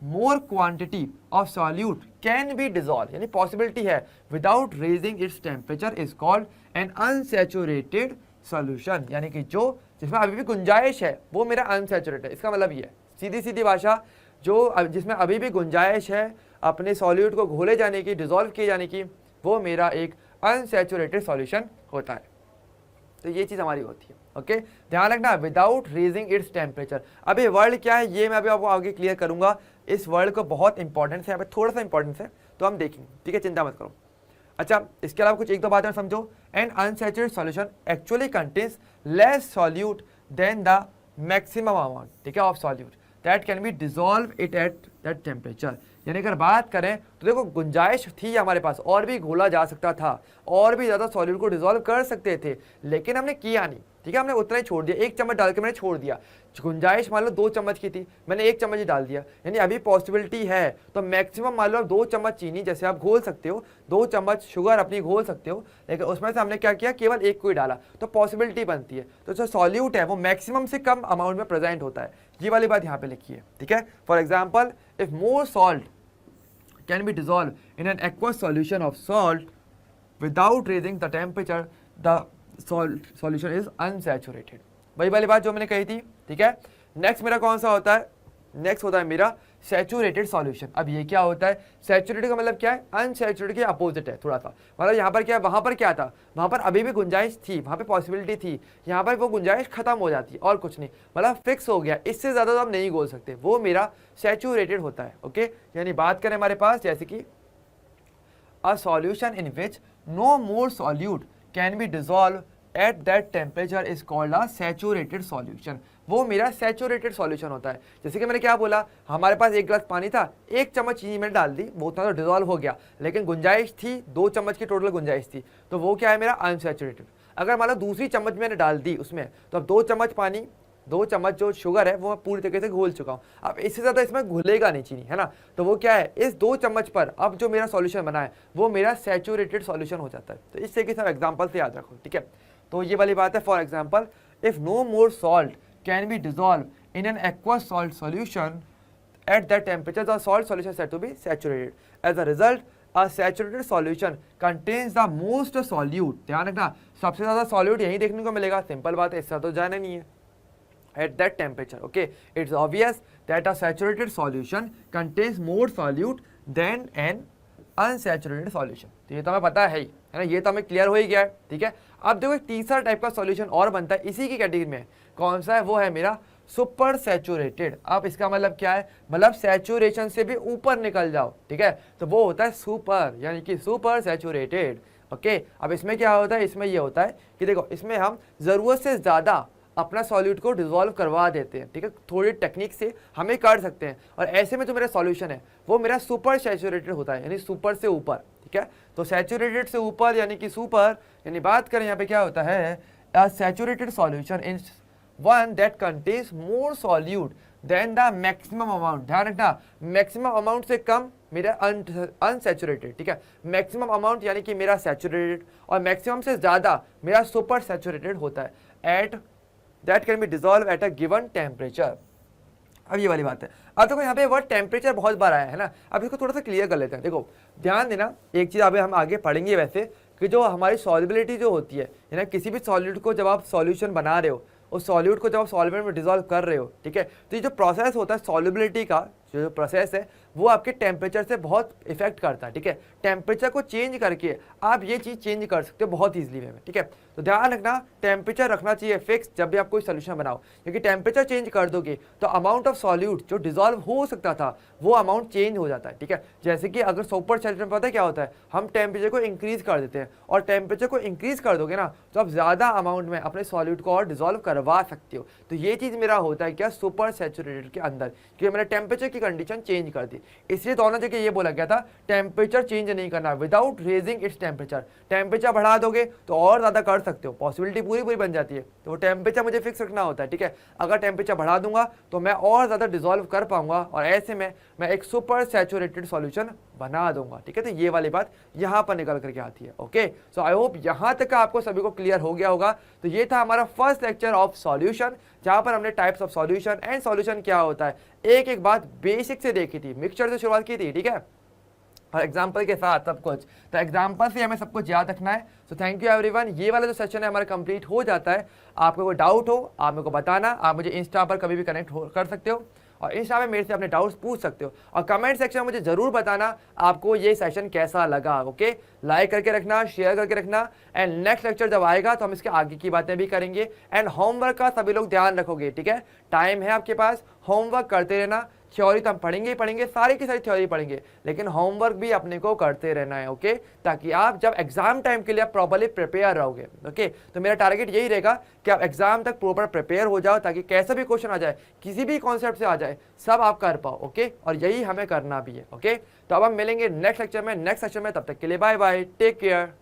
more quantity of solute can be dissolved, यानी possibility है without raising its temperature is called an unsaturated solution, यानी कि जो जिसमें अभी भी गुंजाइश है वो मेरा unsaturated है। इसका मतलब ये है सीधी सीधी भाषा, जो जिसमें अभी भी गुंजाइश है अपने सॉल्यूट को घोले जाने की, डिजोल्व किए जाने की, वो मेरा एक अनसैचुरेटेड सॉल्यूशन होता है। तो ये चीज़ हमारी होती है। ओके, ध्यान रखना विदाउट रेजिंग इट्स टेम्परेचर। अब ये वर्ड क्या है ये मैं अभी आपको आगे क्लियर करूंगा, इस वर्ड को बहुत इंपॉर्टेंस है, यहाँ पे थोड़ा सा इंपॉर्टेंस है तो हम देखेंगे। ठीक है, चिंता मत करो। अच्छा, इसके अलावा कुछ एक दो बातें समझो। An unsaturated solution actually contains less solute than the maximum amount, ठीक है, of solute that can be dissolve it at that temperature. यानी अगर बात करें तो देखो गुंजाइश थी हमारे पास, और भी घोला जा सकता था, और भी ज़्यादा सॉल्यूट को डिजोल्व कर सकते थे, लेकिन हमने किया नहीं। ठीक है, हमने उतना ही छोड़ दिया, 1 चम्मच डाल के मैंने छोड़ दिया। गुंजाइश मान लो 2 चम्मच की थी, मैंने 1 चम्मच ही डाल दिया, यानी अभी पॉसिबिलिटी है तो मैक्सिमम मान लो आप 2 चम्मच चीनी जैसे आप घोल सकते हो, 2 चम्मच शुगर अपनी घोल सकते हो, लेकिन उसमें से हमने क्या किया, केवल 1 को ही डाला, तो पॉसिबिलिटी बनती है। तो जो सॉल्यूट है वो मैक्सिमम से कम अमाउंट में प्रेजेंट होता है, ये वाली बात यहाँ पे लिखी है। ठीक है, for example if more salt can be dissolved in an aqueous solution of salt without raising the temperature, the solution is unsaturated। वही वाली बात जो मैंने कही थी। ठीक है, नेक्स्ट मेरा कौन सा होता है, नेक्स्ट होता है मेरा सैचुरेटेड सॉल्यूशन। अब ये क्या होता है, सैचुरेटेड का मतलब क्या है, अनसैचुरेटेड के अपोजिट है थोड़ा सा। मतलब यहाँ पर क्या है, वहाँ पर क्या था, वहाँ पर अभी भी गुंजाइश थी, वहाँ पे पॉसिबिलिटी थी, यहाँ पर वो गुंजाइश खत्म हो जाती है और कुछ नहीं, मतलब फिक्स हो गया, इससे ज़्यादा तो हम नहीं बोल सकते, वो मेरा सैचुरेटेड होता है। ओके, यानी बात करें हमारे पास जैसे कि a solution in which no more solute can be dissolved at that temperature is called a saturated solution। वो मेरा सैचुरेटेड सॉल्यूशन होता है। जैसे कि मैंने क्या बोला, हमारे पास एक गिलास पानी था, 1 चम्मच चीनी मैंने डाल दी, वो उतना तो डिजॉल्व हो गया, लेकिन गुंजाइश थी 2 चम्मच की टोटल गुंजाइश थी, तो वो क्या है मेरा अनसैचुरेटेड। अगर मान लो दूसरी चम्मच मैंने डाल दी उसमें, तो अब 2 चम्मच पानी, 2 चम्मच जो शुगर है वो मैं पूरी तरीके से घोल चुका हूँ। अब इससे ज़्यादा इसमें घुलेगा नहीं चीनी, है ना, तो वो क्या है, इस 2 चम्मच पर अब जो मेरा सॉल्यूशन बना है वो मेरा सैचुरेटेड सॉल्यूशन हो जाता है। तो इससे कि सब एग्जाम्पल से याद रखो, ठीक है। तो ये वाली बात है, for example if no more salt can be dissolve in an aqueous salt solution at that temperature the salt solution is said to be saturated. As a result a saturated solution contains the most solute। ध्यान रखना, सबसे ज्यादा solute यही देखने को मिलेगा, simple बात है, इससे तो जाना नहीं है। At that temperature, okay, it's obvious that a saturated solution contains more solute than an unsaturated solution। तो ये तो हमें पता है ही, है ना, ये तो हमें क्लियर हो ही गया है, ठीक है। अब देखो एक तीसरा टाइप का सॉल्यूशन और बनता है इसी की कैटेगरी में, कौन सा है, वो है मेरा सुपर सैचुरेटेड। अब इसका मतलब क्या है, मतलब सैचुरेशन से भी ऊपर निकल जाओ, ठीक है, तो वो होता है सुपर, यानी कि सुपर सैचुरेटेड। ओके, अब इसमें क्या होता है, इसमें ये होता है कि देखो इसमें हम ज़रूरत से ज़्यादा अपना सॉल्यूट को डिसॉल्व करवा देते हैं, ठीक है, थोड़ी टेक्निक से हमें कर सकते हैं, और ऐसे में जो मेरा सॉल्यूशन है वो मेरा सुपर सैचुरेटेड होता है, यानी सुपर से ऊपर, ठीक है। तो सैचुरेटेड से ऊपर यानी कि सुपर, यानी बात करें यहाँ पे क्या होता है, saturated solution in one that contains more solute than the maximum amount। ध्यान रखना, मैक्सिमम अमाउंट से कम मेरा अनसैचुरेटेड, ठीक है, मैक्सिमम अमाउंट यानी कि मेरा सैचुरेटेड, और मैक्सिमम से ज़्यादा मेरा सुपर सैचुरेटेड होता है। At that can be dissolve at a given temperature. अब ये वाली बात है, अब देखो यहाँ पे वर्ड टेम्परेचर बहुत बार आया है ना, अब इसको थोड़ा सा क्लियर कर लेते हैं। देखो ध्यान देना, एक चीज़ अभी हम आगे पढ़ेंगे वैसे, कि जो हमारी सॉल्युबिलिटी जो होती है, यानी किसी भी सॉल्यूट को जब आप सॉल्यूशन बना रहे हो, उस सॉल्यूट को जब आप सॉल्वेंट में डिसॉल्व कर रहे हो, ठीक है, तो ये जो प्रोसेस होता है सॉल्युबिलिटी का, जो प्रोसेस है वो आपके टेम्परेचर से बहुत इफेक्ट करता है, ठीक है। टेम्परेचर को चेंज करके आप ये चीज़ चेंज कर सकते हो बहुत ईजिली में, ठीक है। तो ध्यान रखना, टेम्परेचर रखना चाहिए फिक्स जब भी आप कोई सोल्यूशन बनाओ, क्योंकि टेम्परेचर चेंज कर दोगे तो अमाउंट ऑफ सॉल्यूट जो डिसॉल्व हो सकता था वो अमाउंट चेंज हो जाता है, ठीक है। जैसे कि अगर सुपर सैचुरेटेड में पता है क्या होता है, हम टेम्परेचर को इंक्रीज कर देते हैं, और टेम्परेचर को इंक्रीज कर दोगे ना तो आप ज़्यादा अमाउंट में अपने सॉल्यूट को और डिसॉल्व करवा सकते हो। तो ये चीज़ मेरा होता है क्या, सुपर सैचुरेटेड के अंदर, क्योंकि मैंने टेम्परेचर की कंडीशन चेंज कर दी। इसलिए दोनों जगह ये बोला गया था टेम्परेचर चेंज नहीं करना without raising its temperature. Temperature बढ़ा दोगे तो और ज़्यादा कर सकते हो, पॉसिबिलिटी पूरी पूरी बन जाती है, तो वो टेम्परेचर मुझे फिक्स रखना होता है, ठीक है। अगर टेम्परेचर बढ़ा दूंगा तो मैं और ज़्यादा डिसॉल्व कर पाऊंगा, और ऐसे में मैं एक सुपर सैचुरेटेड सॉल्यूशन बना दूंगा, ठीक है। तो ये वाली बात यहाँ पर निकल करके आती है। ओके, सो आई होप यहाँ तक आपको सभी को क्लियर हो गया होगा। तो ये था हमारा फर्स्ट लेक्चर ऑफ सॉल्यूशन, जहाँ पर हमने types of solution and solution क्या होता है एक एक बात बेसिक से देखी थी, मिक्सचर से शुरुआत की थी, ठीक है, और एग्जाम्पल के साथ सब कुछ। तो एग्जाम्पल से हमें सब कुछ याद रखना है। सो थैंक यू एवरीवन, ये वाला जो सेशन है हमारा कंप्लीट हो जाता है। आपको कोई डाउट हो आप मेरे को बताना, आप मुझे इंस्टा पर कभी भी कनेक्ट कर सकते हो, और इंस्टा में मेरे से अपने डाउट्स पूछ सकते हो, और कमेंट सेक्शन में मुझे ज़रूर बताना आपको ये सेशन कैसा लगा। ओके, लाइक करके रखना, शेयर करके रखना, एंड नेक्स्ट लेक्चर जब आएगा तो हम इसके आगे की बातें भी करेंगे। एंड होमवर्क का सभी लोग ध्यान रखोगे, ठीक है, टाइम है आपके पास, होमवर्क करते रहना। थ्योरी तो हम पढ़ेंगे ही पढ़ेंगे, सारी की सारी थ्योरी पढ़ेंगे, लेकिन होमवर्क भी अपने को करते रहना है, ओके, ताकि आप जब एग्जाम टाइम के लिए आप प्रॉपर्ली प्रिपेयर रहोगे। ओके, तो मेरा टारगेट यही रहेगा कि आप एग्जाम तक प्रॉपर प्रिपेयर हो जाओ, ताकि कैसा भी क्वेश्चन आ जाए, किसी भी कॉन्सेप्ट से आ जाए, सब आप कर पाओ। ओके, और यही हमें करना भी है। ओके, तो अब हम मिलेंगे नेक्स्ट लेक्चर में, नेक्स्ट सेशन में, तब तक के लिए बाय बाय, टेक केयर।